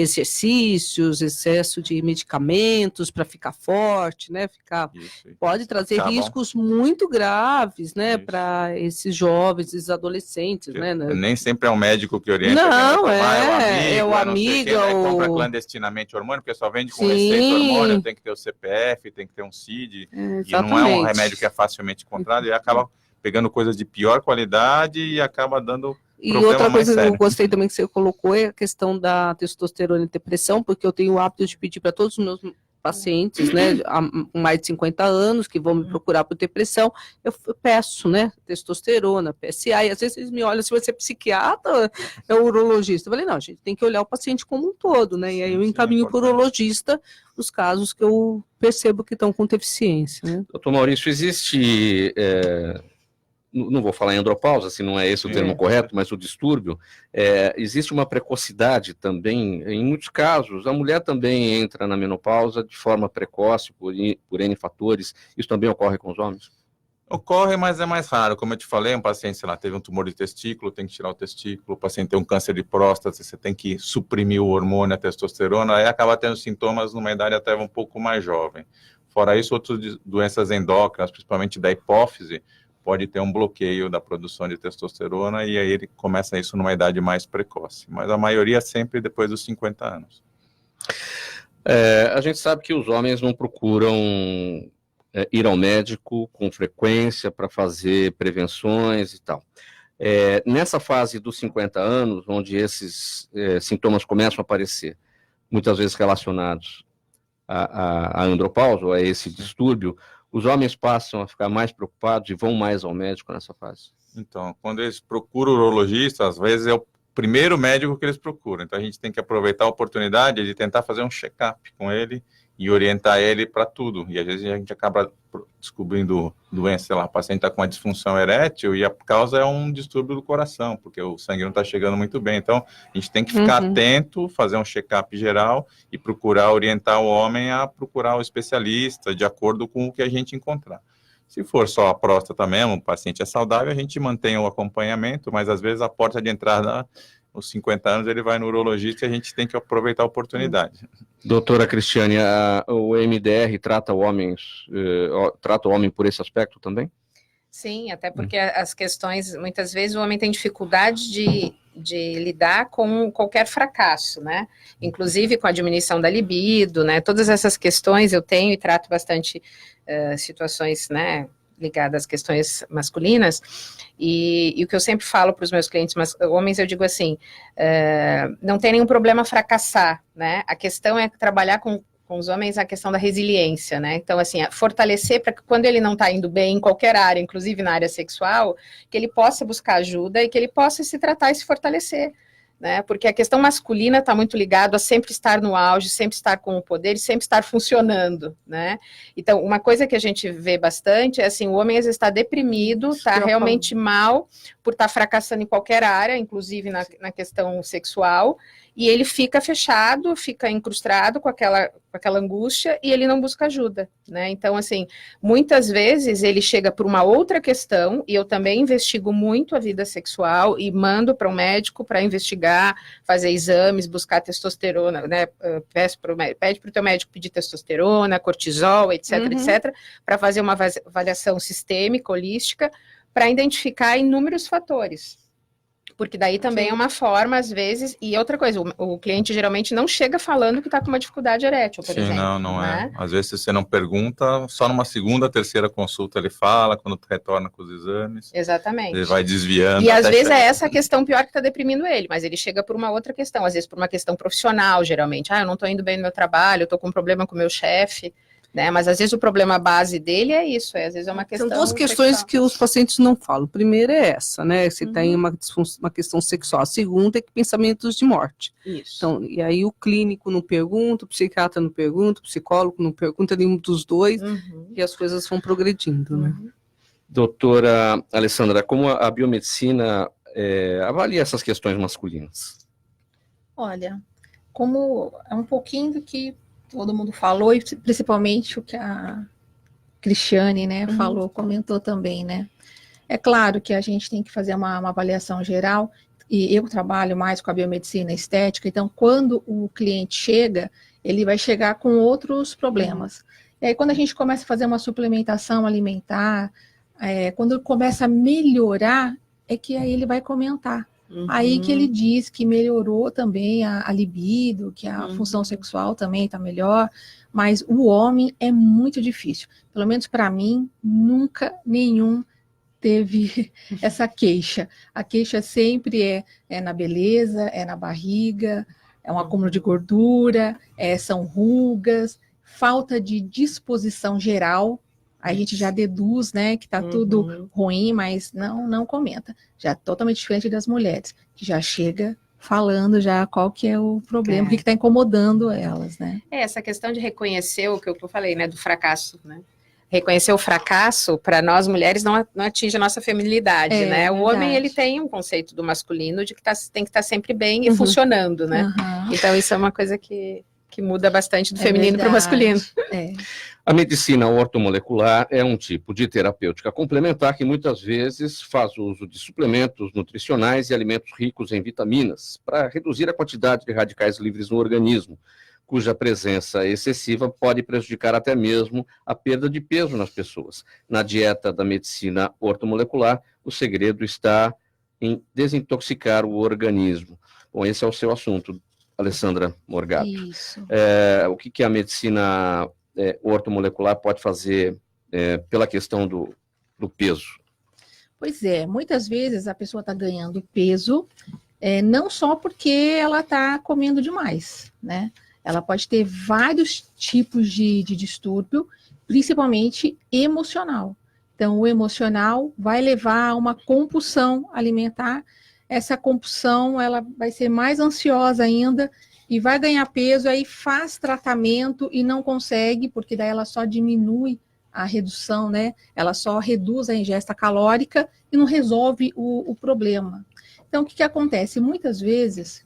S3: exercícios, excesso de medicamentos para ficar forte, né, pode trazer riscos muito graves, né, para esses jovens, esses adolescentes, né.
S5: Nem sempre é o médico que orienta.
S3: Não,
S5: é
S3: o amigo,
S5: compra clandestinamente hormônio, porque só vende com receita hormônio, tem que ter o CPF, tem que ter um CID, e não é um remédio que é facilmente encontrado, e acaba pegando coisas de pior qualidade e acaba dando
S3: E
S5: problema
S3: outra
S5: mais
S3: coisa que eu
S5: sério.
S3: gostei também que você colocou é a questão da testosterona e depressão, porque eu tenho o hábito de pedir para todos os meus pacientes, né, com mais de 50 anos, que vão me procurar por depressão, eu peço, né, testosterona, PSA, e às vezes eles me olham, se você é psiquiatra, é urologista. Eu falei, não, a gente tem que olhar o paciente como um todo, né, e aí eu
S5: Sim,
S3: encaminho
S5: é
S3: para o urologista os casos que eu percebo que estão com deficiência, né.
S2: Doutor Maurício, existe, não vou falar em andropausa, se não é esse o termo correto, mas o distúrbio, existe uma precocidade também, em muitos casos, a mulher também entra na menopausa de forma precoce, por N fatores, isso também ocorre com os homens?
S5: Ocorre, mas é mais raro. Como eu te falei, um paciente, sei lá, teve um tumor de testículo, tem que tirar o testículo, o paciente tem um câncer de próstata, você tem que suprimir o hormônio, a testosterona, aí acaba tendo sintomas numa idade até um pouco mais jovem. Fora isso, outras doenças endócrinas, principalmente da hipófise, pode ter um bloqueio da produção de testosterona e aí ele começa isso numa idade mais precoce. Mas a maioria sempre depois dos 50 anos.
S2: A gente sabe que os homens não procuram ir ao médico com frequência para fazer prevenções e tal. Nessa fase dos 50 anos, onde esses sintomas começam a aparecer, muitas vezes relacionados à andropausa, ou a esse distúrbio, os homens passam a ficar mais preocupados e vão mais ao médico nessa fase?
S5: Então, quando eles procuram o urologista, às vezes é o primeiro médico que eles procuram. Então, a gente tem que aproveitar a oportunidade de tentar fazer um check-up com ele e orientar ele para tudo. E às vezes a gente acaba descobrindo doença, sei lá, o paciente está com uma disfunção erétil e a causa é um distúrbio do coração, porque o sangue não está chegando muito bem. Então, a gente tem que ficar atento, fazer um check-up geral e procurar orientar o homem a procurar o especialista de acordo com o que a gente encontrar. Se for só a próstata mesmo, o paciente é saudável, a gente mantém o acompanhamento, mas às vezes a porta de entrada, aos 50 anos, ele vai no urologista e a gente tem que aproveitar a oportunidade.
S2: Doutora Cristiane, o MDR trata o homem por esse aspecto também?
S4: Sim, até porque as questões, muitas vezes o homem tem dificuldade de lidar com qualquer fracasso, né? Inclusive com a diminuição da libido, né? Todas essas questões eu tenho e trato bastante situações, né, ligadas às questões masculinas, e o que eu sempre falo para os meus clientes homens, eu digo assim, não tem nenhum problema fracassar, né? A questão é trabalhar com os homens a questão da resiliência, né? Então, assim, fortalecer para que quando ele não está indo bem em qualquer área, inclusive na área sexual, que ele possa buscar ajuda e que ele possa se tratar e se fortalecer, né? Porque a questão masculina está muito ligada a sempre estar no auge, sempre estar com o poder e sempre estar funcionando, né? Então, uma coisa que a gente vê bastante é assim, o homem às vezes está deprimido, está realmente mal por estar fracassando em qualquer área, inclusive na questão sexual, e ele fica fechado, fica incrustado com aquela angústia e ele não busca ajuda, né? Então, assim, muitas vezes ele chega por uma outra questão, e eu também investigo muito a vida sexual e mando para um médico para investigar, fazer exames, buscar testosterona, né? Pede para o teu médico pedir testosterona, cortisol, etc, etc, para fazer uma avaliação sistêmica, holística, para identificar inúmeros fatores. Porque daí também é uma forma, às vezes, e outra coisa, o cliente geralmente não chega falando que está com uma dificuldade erétil, por exemplo.
S5: Não
S4: né?
S5: é. Às vezes, se você não pergunta, só numa segunda, terceira consulta ele fala, quando retorna com os exames.
S4: Exatamente.
S5: Ele vai desviando.
S4: E às vezes é essa a questão pior que está deprimindo ele, mas ele chega por uma outra questão, às vezes por uma questão profissional, geralmente. Eu não estou indo bem no meu trabalho, eu estou com um problema com o meu chefe. Né? Mas às vezes o problema base dele é isso, às vezes é uma questão.
S3: São duas questões que os pacientes não falam. A primeira é essa, né? Se tem uma questão sexual. A segunda é que pensamentos de morte.
S4: Isso.
S3: Então, e aí o clínico não pergunta, o psiquiatra não pergunta, o psicólogo não pergunta, nenhum dos dois, e as coisas vão progredindo, né?
S2: Doutora Alessandra, como a biomedicina avalia essas questões masculinas?
S6: Olha, como é um pouquinho do que todo mundo falou, e principalmente o que a Cristiane, né, falou, comentou também, né. É claro que a gente tem que fazer uma avaliação geral, e eu trabalho mais com a biomedicina estética, então quando o cliente chega, ele vai chegar com outros problemas. E aí quando a gente começa a fazer uma suplementação alimentar, quando começa a melhorar, é que aí ele vai comentar. Aí que ele diz que melhorou também a libido, que a função sexual também está melhor, mas o homem é muito difícil. Pelo menos para mim, nunca nenhum teve essa queixa. A queixa sempre é na beleza, é na barriga, é um acúmulo de gordura, são rugas, falta de disposição geral. A gente já deduz, né, que está tudo ruim, mas não comenta. Já é totalmente diferente das mulheres, que já chega falando já qual que é o problema, o que está incomodando elas, né?
S4: Essa questão de reconhecer o que eu falei, né, do fracasso, né? Reconhecer o fracasso, para nós mulheres, não atinge a nossa feminilidade, né? O homem, ele tem um conceito do masculino de que tem que estar sempre bem e funcionando, né? Então, isso é uma coisa que muda bastante do feminino para o masculino.
S2: A medicina ortomolecular é um tipo de terapêutica complementar que muitas vezes faz uso de suplementos nutricionais e alimentos ricos em vitaminas para reduzir a quantidade de radicais livres no organismo, cuja presença excessiva pode prejudicar até mesmo a perda de peso nas pessoas. Na dieta da medicina ortomolecular, o segredo está em desintoxicar o organismo. Bom, esse é o seu assunto, Alessandra Morgado.
S6: Isso.
S2: O que a medicina ortomolecular pode fazer pela questão do peso?
S6: Pois é, muitas vezes a pessoa está ganhando peso, não só porque ela está comendo demais, né? Ela pode ter vários tipos de distúrbio, principalmente emocional. Então, o emocional vai levar a uma compulsão alimentar. Essa compulsão, ela vai ser mais ansiosa ainda e vai ganhar peso, aí faz tratamento e não consegue, porque daí ela só diminui a redução, né? Ela só reduz a ingesta calórica e não resolve o problema. Então, o que acontece? Muitas vezes,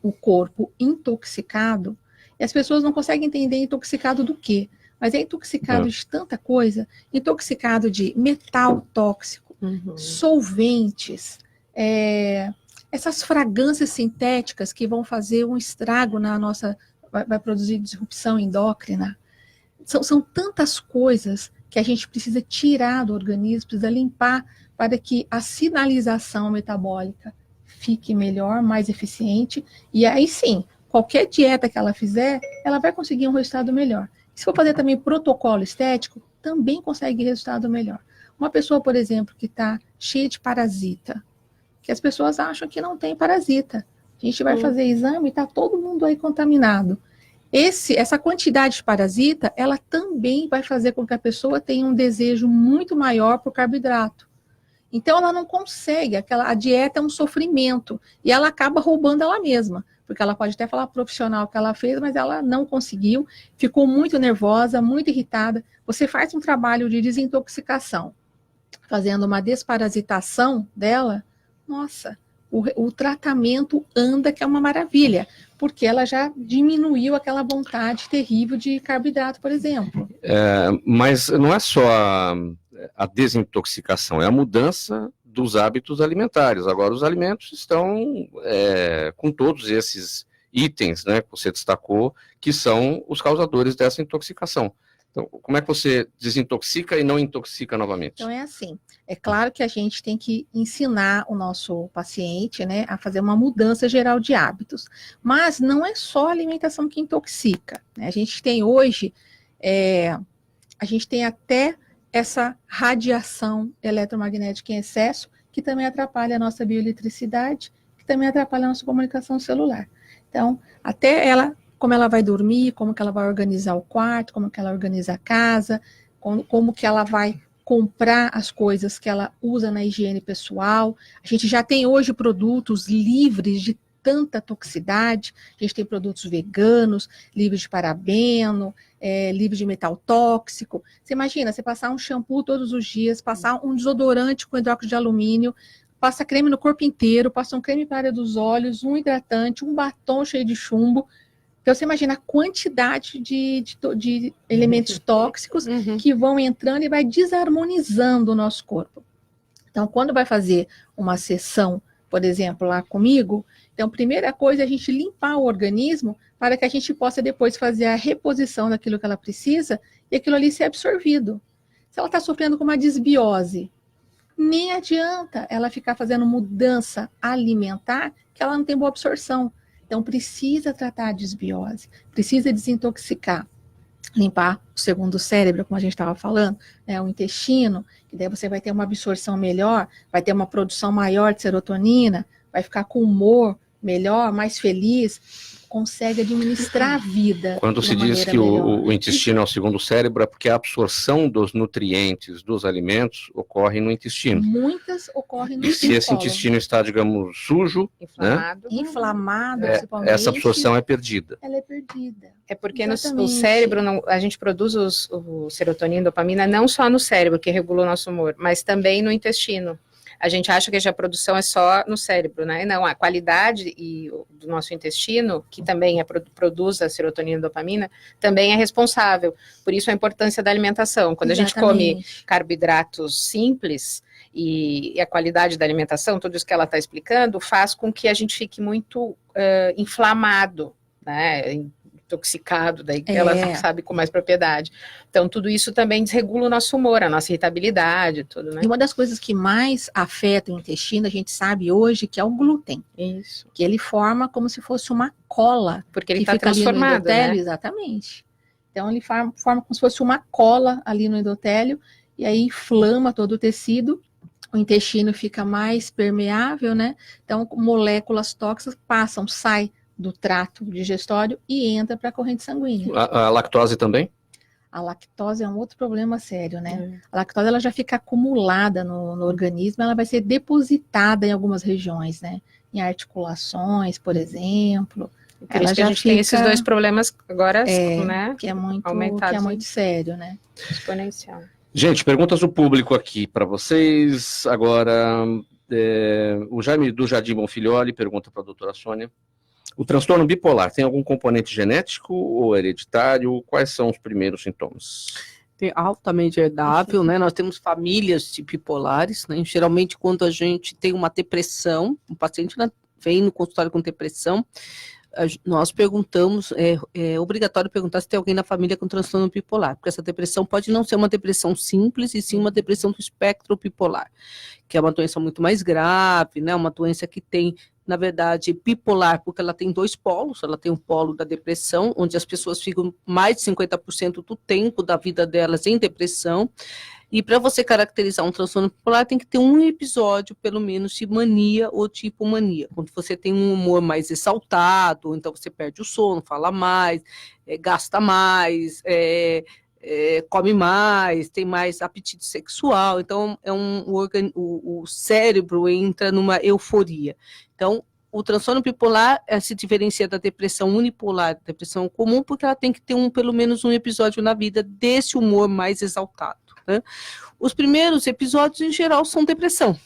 S6: o corpo intoxicado, e as pessoas não conseguem entender intoxicado do quê? Mas é intoxicado de tanta coisa, intoxicado de metal tóxico, solventes, essas fragrâncias sintéticas que vão fazer um estrago na nossa, vai produzir disrupção endócrina. São tantas coisas que a gente precisa tirar do organismo, precisa limpar para que a sinalização metabólica fique melhor, mais eficiente, e aí sim, qualquer dieta que ela fizer, ela vai conseguir um resultado melhor. Se for fazer também protocolo estético, também consegue resultado melhor. Uma pessoa, por exemplo, que está cheia de parasita, que as pessoas acham que não tem parasita. A gente vai fazer exame e está todo mundo aí contaminado. Essa quantidade de parasita, ela também vai fazer com que a pessoa tenha um desejo muito maior por carboidrato. Então, ela não consegue, a dieta é um sofrimento, e ela acaba roubando ela mesma, porque ela pode até falar profissional que ela fez, mas ela não conseguiu, ficou muito nervosa, muito irritada. Você faz um trabalho de desintoxicação, fazendo uma desparasitação dela, nossa, o tratamento anda, que é uma maravilha, porque ela já diminuiu aquela vontade terrível de carboidrato, por exemplo.
S2: Mas não é só a desintoxicação, é a mudança dos hábitos alimentares. Agora, os alimentos estão com todos esses itens, né, que você destacou, que são os causadores dessa intoxicação. Então, como é que você desintoxica e não intoxica novamente?
S6: Então, é assim. É claro que a gente tem que ensinar o nosso paciente, né, a fazer uma mudança geral de hábitos. Mas não é só a alimentação que intoxica, né? A gente tem hoje, a gente tem até essa radiação eletromagnética em excesso, que também atrapalha a nossa bioeletricidade, que também atrapalha a nossa comunicação celular. Então, até como ela vai dormir, como que ela vai organizar o quarto, como que ela organiza a casa, como que ela vai comprar as coisas que ela usa na higiene pessoal. A gente já tem hoje produtos livres de tanta toxicidade, a gente tem produtos veganos, livres de parabeno, livres de metal tóxico. Você imagina, você passar um shampoo todos os dias, passar um desodorante com hidróxido de alumínio, passa creme no corpo inteiro, passa um creme para a área dos olhos, um hidratante, um batom cheio de chumbo. Então, você imagina a quantidade de elementos tóxicos que vão entrando e vai desarmonizando o nosso corpo. Então, quando vai fazer uma sessão, por exemplo, lá comigo, então, a primeira coisa é a gente limpar o organismo para que a gente possa depois fazer a reposição daquilo que ela precisa e aquilo ali ser absorvido. Se ela está sofrendo com uma desbiose, nem adianta ela ficar fazendo mudança alimentar, que ela não tem boa absorção. Então, precisa tratar a desbiose, precisa desintoxicar. limpar o segundo cérebro, como a gente estava falando, né, o intestino, que daí você vai ter uma absorção melhor, vai ter uma produção maior de serotonina, vai ficar com humor melhor, mais feliz, consegue administrar a vida.
S2: Quando se diz que o intestino é o segundo cérebro, é porque a absorção dos nutrientes dos alimentos ocorre no intestino.
S6: Muitas ocorrem no
S2: E se esse intestino está, digamos, sujo,
S6: inflamado,
S2: principalmente, essa absorção é perdida.
S6: Ela é perdida.
S4: É porque no cérebro, a gente produz o serotonina e dopamina não só no cérebro, que regula o nosso humor, mas também no intestino. A gente acha que a produção é só no cérebro, né? Não, a qualidade do nosso intestino, que também produz a serotonina e dopamina, também é responsável. Por isso a importância da alimentação. Quando a gente come carboidratos simples e a qualidade da alimentação, tudo isso que ela está explicando, faz com que a gente fique muito inflamado, né? Intoxicado, daí ela sabe com mais propriedade. Então, tudo isso também desregula o nosso humor, a nossa irritabilidade, tudo, né?
S6: E uma das coisas que mais afeta o intestino, a gente sabe hoje, que é o glúten.
S4: Isso.
S6: Que ele forma como se fosse uma cola.
S4: Porque ele está transformado,
S6: endotélio,
S4: né?
S6: Exatamente. Então, ele forma como se fosse uma cola ali no endotélio, e aí inflama todo o tecido, o intestino fica mais permeável, né? Então, moléculas tóxicas saem do trato digestório e entra para a corrente sanguínea.
S2: A lactose também?
S6: A lactose é um outro problema sério, né? A lactose ela já fica acumulada no organismo, ela vai ser depositada em algumas regiões, né? Em articulações, por exemplo.
S4: Por isso que a gente tem esses dois problemas agora, né?
S6: Que é muito sério, né?
S4: Exponencial.
S2: Gente, perguntas do público aqui para vocês. Agora, o Jaime do Jardim Bonfilholi pergunta para a doutora Sônia. O transtorno bipolar tem algum componente genético ou hereditário? Quais são os primeiros sintomas?
S3: É altamente herdável, né? Nós temos famílias de bipolares, né? Geralmente, quando a gente tem uma depressão, um paciente vem no consultório com depressão, nós perguntamos, é obrigatório perguntar se tem alguém na família com transtorno bipolar, porque essa depressão pode não ser uma depressão simples, e sim uma depressão do espectro bipolar, que é uma doença muito mais grave, né? Uma doença que tem, na verdade, bipolar, porque ela tem dois polos. Ela tem um polo da depressão, onde as pessoas ficam mais de 50% do tempo da vida delas em depressão, e para você caracterizar um transtorno bipolar, tem que ter um episódio, pelo menos, de mania ou de hipomania, quando você tem um humor mais exaltado, então você perde o sono, fala mais, gasta mais, come mais, tem mais apetite sexual, então o cérebro entra numa euforia. Então, o transtorno bipolar se diferencia da depressão unipolar, da depressão comum, porque ela tem que ter pelo menos um episódio na vida desse humor mais exaltado, né? Os primeiros episódios, em geral, são depressão.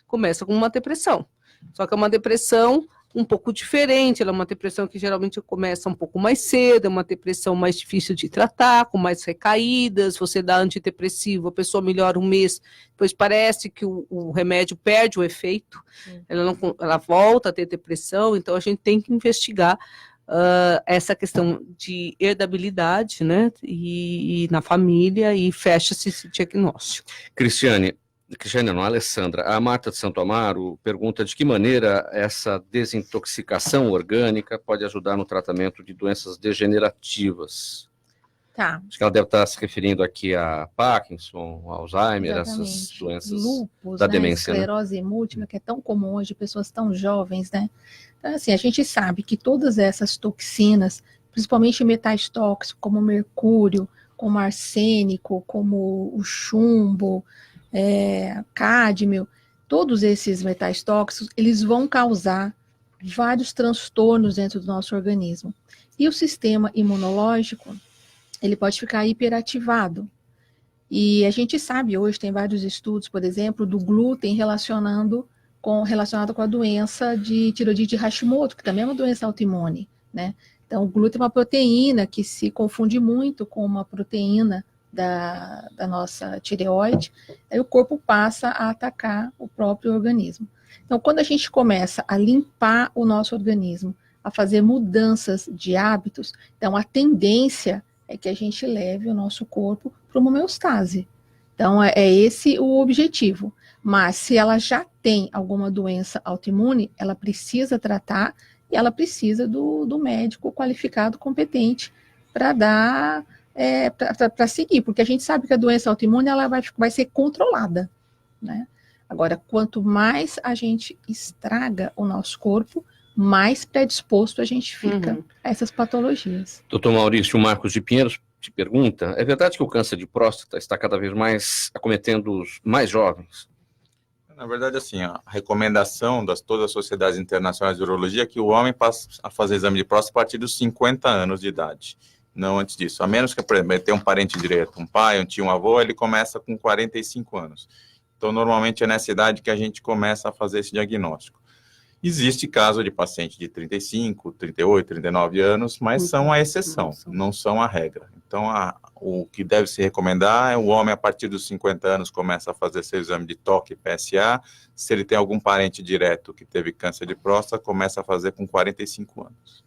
S3: Começa com uma depressão, só que é uma depressão um pouco diferente, ela é uma depressão que geralmente começa um pouco mais cedo, é uma depressão mais difícil de tratar, com mais recaídas. Você dá antidepressivo, a pessoa melhora um mês, depois parece que o remédio perde o efeito, ela volta a ter depressão. Então a gente tem que investigar essa questão de herdabilidade, né, e na família, e fecha-se esse diagnóstico.
S2: Cristiane, não, Alessandra, a Marta de Santo Amaro pergunta de que maneira essa desintoxicação orgânica pode ajudar no tratamento de doenças degenerativas.
S6: Tá.
S2: Acho que ela deve estar se referindo aqui a Parkinson, Alzheimer, essas doenças
S6: lúpus,
S2: da
S6: né,
S2: demência.
S6: Esclerose múltipla, que é tão comum hoje, pessoas tão jovens, né? Então, assim, a gente sabe que todas essas toxinas, principalmente metais tóxicos, como mercúrio, como arsênico, como o chumbo, cádmio, todos esses metais tóxicos, eles vão causar vários transtornos dentro do nosso organismo. E o sistema imunológico, ele pode ficar hiperativado. E a gente sabe hoje, tem vários estudos, por exemplo, do glúten relacionado com a doença de tireoidite de Hashimoto, que também é uma doença autoimune, né? Então, o glúten é uma proteína que se confunde muito com uma proteína da nossa tireoide, aí o corpo passa a atacar o próprio organismo. Então, quando a gente começa a limpar o nosso organismo, a fazer mudanças de hábitos, então a tendência é que a gente leve o nosso corpo para uma homeostase. Então, é esse o objetivo. Mas, se ela já tem alguma doença autoimune, ela precisa tratar, e ela precisa do médico qualificado, competente, para dar para seguir, porque a gente sabe que a doença autoimune ela vai ser controlada, né? Agora, quanto mais a gente estraga o nosso corpo, mais predisposto a gente fica a essas patologias.
S2: Doutor Maurício Marcos de Pinheiros te pergunta, é verdade que o câncer de próstata está cada vez mais acometendo os mais jovens?
S5: Na verdade, assim, a recomendação das todas as sociedades internacionais de urologia é que o homem passe a fazer exame de próstata a partir dos 50 anos de idade, não antes disso. A menos que, por exemplo, ele tenha um parente direto, um pai, um tio, um avô, ele começa com 45 anos. Então, normalmente é nessa idade que a gente começa a fazer esse diagnóstico. Existe caso de paciente de 35, 38, 39 anos, mas são a exceção, não são a regra. Então, o que deve se recomendar é o homem, a partir dos 50 anos, começa a fazer seu exame de toque PSA. Se ele tem algum parente direto que teve câncer de próstata, começa a fazer com 45 anos.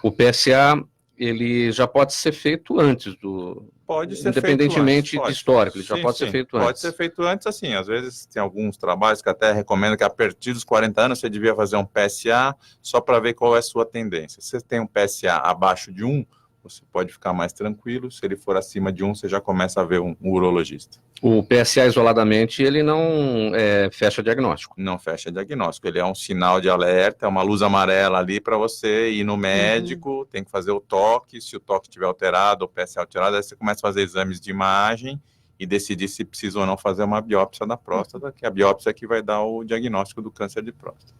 S2: O PSA, ele já pode ser feito antes do...
S5: Pode ser
S2: independentemente
S5: feito antes,
S2: de histórico, ele já
S5: sim,
S2: pode ser feito antes.
S5: Pode ser feito antes, assim, às vezes tem alguns trabalhos que até recomendam que a partir dos 40 anos você devia fazer um PSA só para ver qual é a sua tendência. Se você tem um PSA abaixo de 1, você pode ficar mais tranquilo, se ele for acima de 1, você já começa a ver um urologista.
S2: O PSA isoladamente, ele não fecha diagnóstico.
S5: Não fecha diagnóstico, ele é um sinal de alerta, é uma luz amarela ali para você ir no médico, tem que fazer o toque, se o toque estiver alterado, o PSA alterado, aí você começa a fazer exames de imagem e decidir se precisa ou não fazer uma biópsia da próstata, que é a biópsia que vai dar o diagnóstico do câncer de próstata.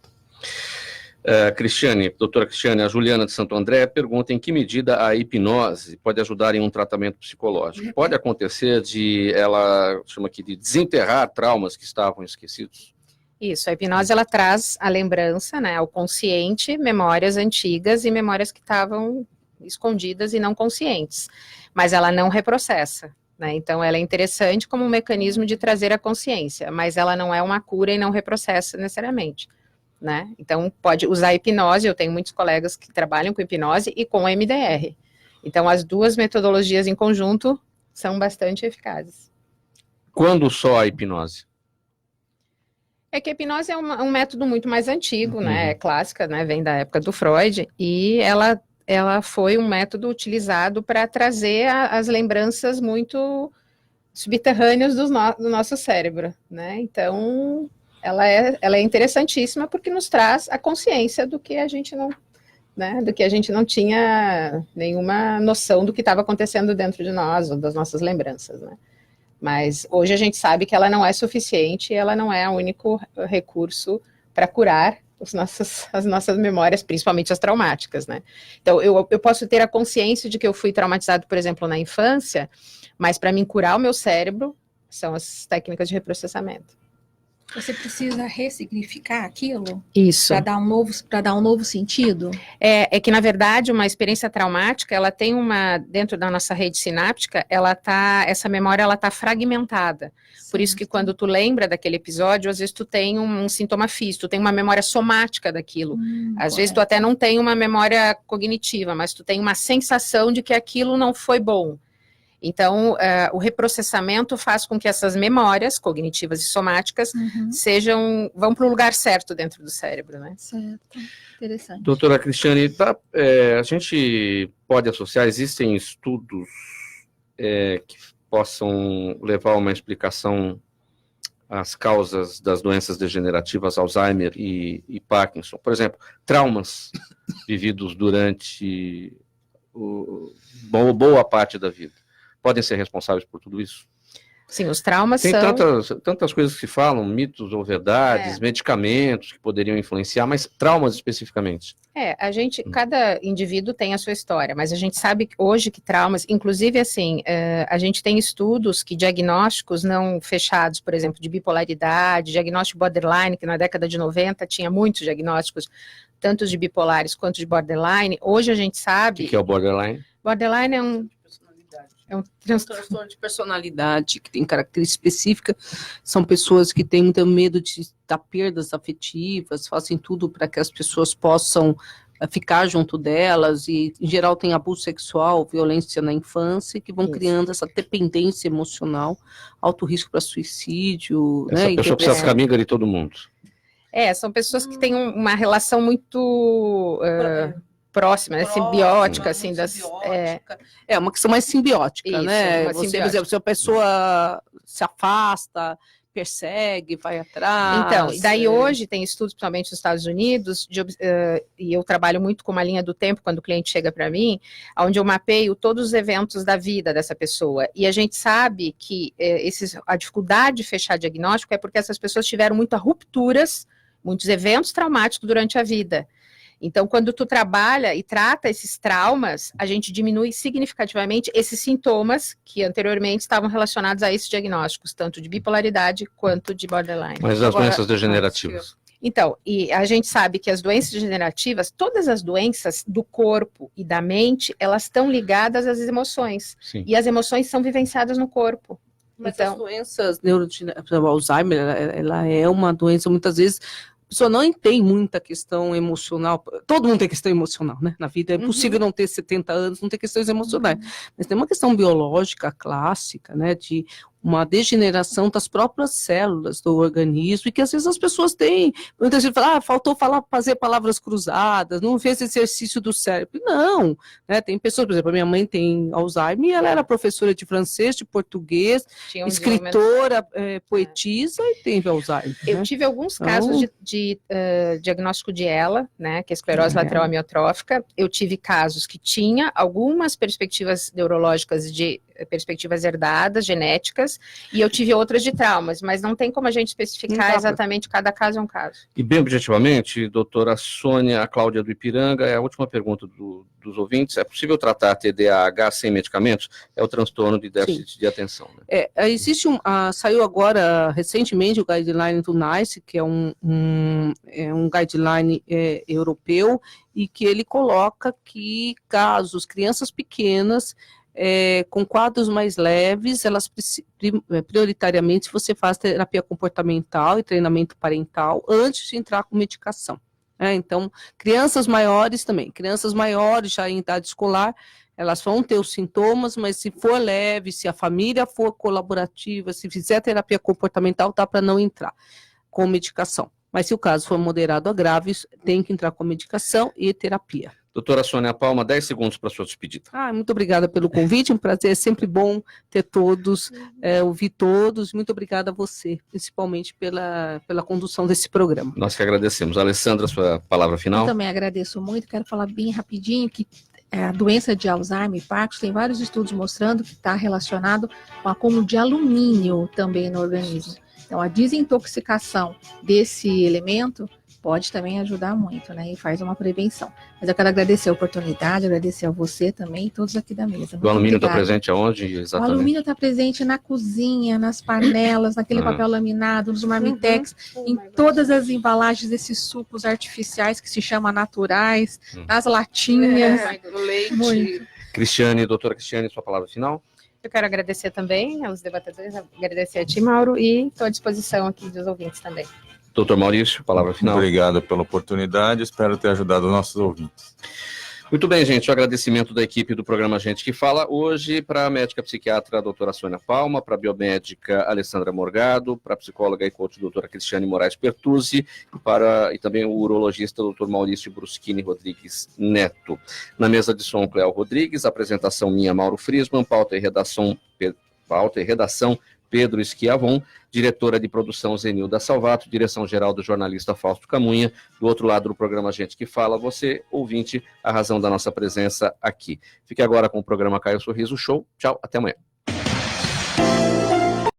S2: Doutora Cristiane, a Juliana de Santo André pergunta em que medida a hipnose pode ajudar em um tratamento psicológico. Pode acontecer de ela, chama aqui de desenterrar traumas que estavam esquecidos?
S4: Isso, a hipnose ela traz a lembrança, né, ao consciente, memórias antigas e memórias que estavam escondidas e não conscientes, mas ela não reprocessa, né, então ela é interessante como um mecanismo de trazer a consciência, mas ela não é uma cura e não reprocessa necessariamente. Né? Então, pode usar a hipnose, eu tenho muitos colegas que trabalham com hipnose e com MDR. Então, as duas metodologias em conjunto são bastante eficazes.
S2: Quando só a hipnose?
S4: É que a hipnose é um método muito mais antigo, né? É clássica, né? Vem da época do Freud, e ela foi um método utilizado para trazer as lembranças muito subterrâneas do nosso cérebro, né? Então... Ela é interessantíssima porque nos traz a consciência do que a gente não, né, do que a gente não tinha nenhuma noção do que estava acontecendo dentro de nós, ou das nossas lembranças, né. Mas hoje a gente sabe que ela não é suficiente, ela não é o único recurso para curar as nossas memórias, principalmente as traumáticas, né. Então, eu posso ter a consciência de que eu fui traumatizado, por exemplo, na infância, mas para mim curar o meu cérebro são as técnicas de reprocessamento.
S6: Você precisa ressignificar aquilo?
S4: Isso.
S6: Para dar um novo sentido?
S4: É que, na verdade, uma experiência traumática, ela tem dentro da nossa rede sináptica, essa memória, ela tá fragmentada. Sim. Por isso que quando tu lembra daquele episódio, às vezes tu tem um sintoma físico, tu tem uma memória somática daquilo. Às vezes tu até não tem uma memória cognitiva, mas tu tem uma sensação de que aquilo não foi bom. Então, o reprocessamento faz com que essas memórias cognitivas e somáticas vão para o lugar certo dentro do cérebro, né?
S6: Certo, interessante.
S2: Doutora Cristiane, a gente pode associar, existem estudos que possam levar a uma explicação às causas das doenças degenerativas, Alzheimer e Parkinson. Por exemplo, traumas vividos durante boa parte da vida. Podem ser responsáveis por tudo isso?
S4: Sim, os traumas
S2: Tem
S4: são...
S2: tantas coisas que se falam, mitos ou verdades, medicamentos que poderiam influenciar, mas traumas especificamente.
S4: Cada indivíduo tem a sua história, mas a gente sabe hoje que traumas, inclusive assim, a gente tem estudos que diagnósticos não fechados, por exemplo, de bipolaridade, diagnóstico borderline, que na década de 90 tinha muitos diagnósticos, tanto de bipolares quanto de borderline. Hoje a gente sabe...
S2: O que é o borderline?
S4: Borderline é um
S3: transtorno de personalidade que tem característica específica. São pessoas que têm muito medo de perdas afetivas, fazem tudo para que as pessoas possam ficar junto delas, e em geral tem abuso sexual, violência na infância, que vão criando essa dependência emocional, alto risco para suicídio.
S2: Essa pessoa precisa ficar amiga de todo mundo.
S4: São pessoas que têm uma relação muito próxima, né, simbiótica, assim,
S3: É uma questão mais simbiótica,
S4: Isso,
S3: né?
S4: uma
S3: Você, por
S4: simbiótica.
S3: exemplo, se a pessoa se afasta, persegue, vai atrás.
S4: Então, e daí hoje tem estudos, principalmente nos Estados Unidos, e eu trabalho muito com uma linha do tempo, quando o cliente chega para mim, onde eu mapeio todos os eventos da vida dessa pessoa. E a gente sabe que a dificuldade de fechar diagnóstico é porque essas pessoas tiveram muitas rupturas, muitos eventos traumáticos durante a vida. Então, quando tu trabalha e trata esses traumas, a gente diminui significativamente esses sintomas que anteriormente estavam relacionados a esses diagnósticos, tanto de bipolaridade quanto de borderline.
S2: Mas as doenças degenerativas?
S4: Então, e a gente sabe que as doenças degenerativas, todas as doenças do corpo e da mente, elas estão ligadas às emoções.
S2: Sim.
S4: E as emoções são vivenciadas no corpo.
S3: Mas
S4: então,
S3: as doenças neurodegenerativas, o Alzheimer, ela é uma doença, muitas vezes, a pessoa não tem muita questão emocional. Todo mundo tem questão emocional, né? Na vida é impossível não ter 70 anos, não ter questões emocionais. Mas tem uma questão biológica clássica, né? De uma degeneração das próprias células do organismo, e que às vezes as pessoas têm, muita gente fala, faltou fazer palavras cruzadas, não fez exercício do cérebro. Não, né? Tem pessoas, por exemplo, a minha mãe tem Alzheimer, e ela era professora de francês, de português, escritora, poetisa, e teve Alzheimer.
S4: Eu tive alguns casos de diagnóstico de ELA, né, que é esclerose lateral amiotrófica. Eu tive casos que tinha algumas perspectivas neurológicas de perspectivas herdadas, genéticas, e eu tive outras de traumas, mas não tem como a gente especificar exatamente, cada caso é um caso.
S2: E bem objetivamente, doutora Sônia Cláudia do Ipiranga, é a última pergunta dos ouvintes, é possível tratar TDAH sem medicamentos? É o transtorno de déficit de atenção, né?
S3: Existe saiu agora, recentemente, o guideline do NICE, que é um guideline europeu, e que ele coloca que crianças pequenas, com quadros mais leves, elas prioritariamente você faz terapia comportamental e treinamento parental antes de entrar com medicação. Então, crianças maiores também, crianças maiores já em idade escolar, elas vão ter os sintomas, mas se for leve, se a família for colaborativa, se fizer terapia comportamental, dá para não entrar com medicação. Mas se o caso for moderado a grave, tem que entrar com medicação e terapia.
S2: Doutora Sônia Palma, 10 segundos para a sua despedida.
S3: Muito obrigada pelo convite, um prazer, é sempre bom ter todos, ouvir todos. Muito obrigada a você, principalmente pela condução desse programa.
S2: Nós que agradecemos. Alessandra, sua palavra final.
S6: Eu também agradeço muito, quero falar bem rapidinho que a doença de Alzheimer e Parkinson tem vários estudos mostrando que está relacionado com acúmulo de alumínio também no organismo. Então, a desintoxicação desse elemento pode também ajudar muito, né? E faz uma prevenção. Mas eu quero agradecer a oportunidade, agradecer a você também e todos aqui da mesa.
S2: O alumínio está presente aonde exatamente?
S6: O alumínio está presente na cozinha, nas panelas, naquele papel laminado, nos marmitex, em todas as embalagens desses sucos artificiais que se chamam naturais, nas latinhas.
S3: Leite.
S2: Cristiane, doutora Cristiane, sua palavra final.
S4: Eu quero agradecer também aos debatedores, agradecer a ti, Mauro, e estou à disposição aqui dos ouvintes também.
S2: Doutor Maurício, palavra final.
S5: Obrigado pela oportunidade, espero ter ajudado os nossos ouvintes.
S2: Muito bem, gente, o agradecimento da equipe do programa Gente que Fala, hoje para a médica psiquiatra a doutora Sônia Palma, para a biomédica Alessandra Morgado, para a psicóloga e coach doutora Cristiane Moraes Pertuzzi, e também o urologista doutor Maurício Bruschini Rodrigues Neto. Na mesa de som, Cléo Rodrigues, apresentação minha, Mauro Friesman, pauta e redação Pedro Schiavon, diretora de produção Zenilda Salvato, direção-geral do jornalista Fausto Camunha, do outro lado do programa Gente que Fala, você, ouvinte, a razão da nossa presença aqui. Fique agora com o programa Caio Sorriso Show. Tchau, até amanhã.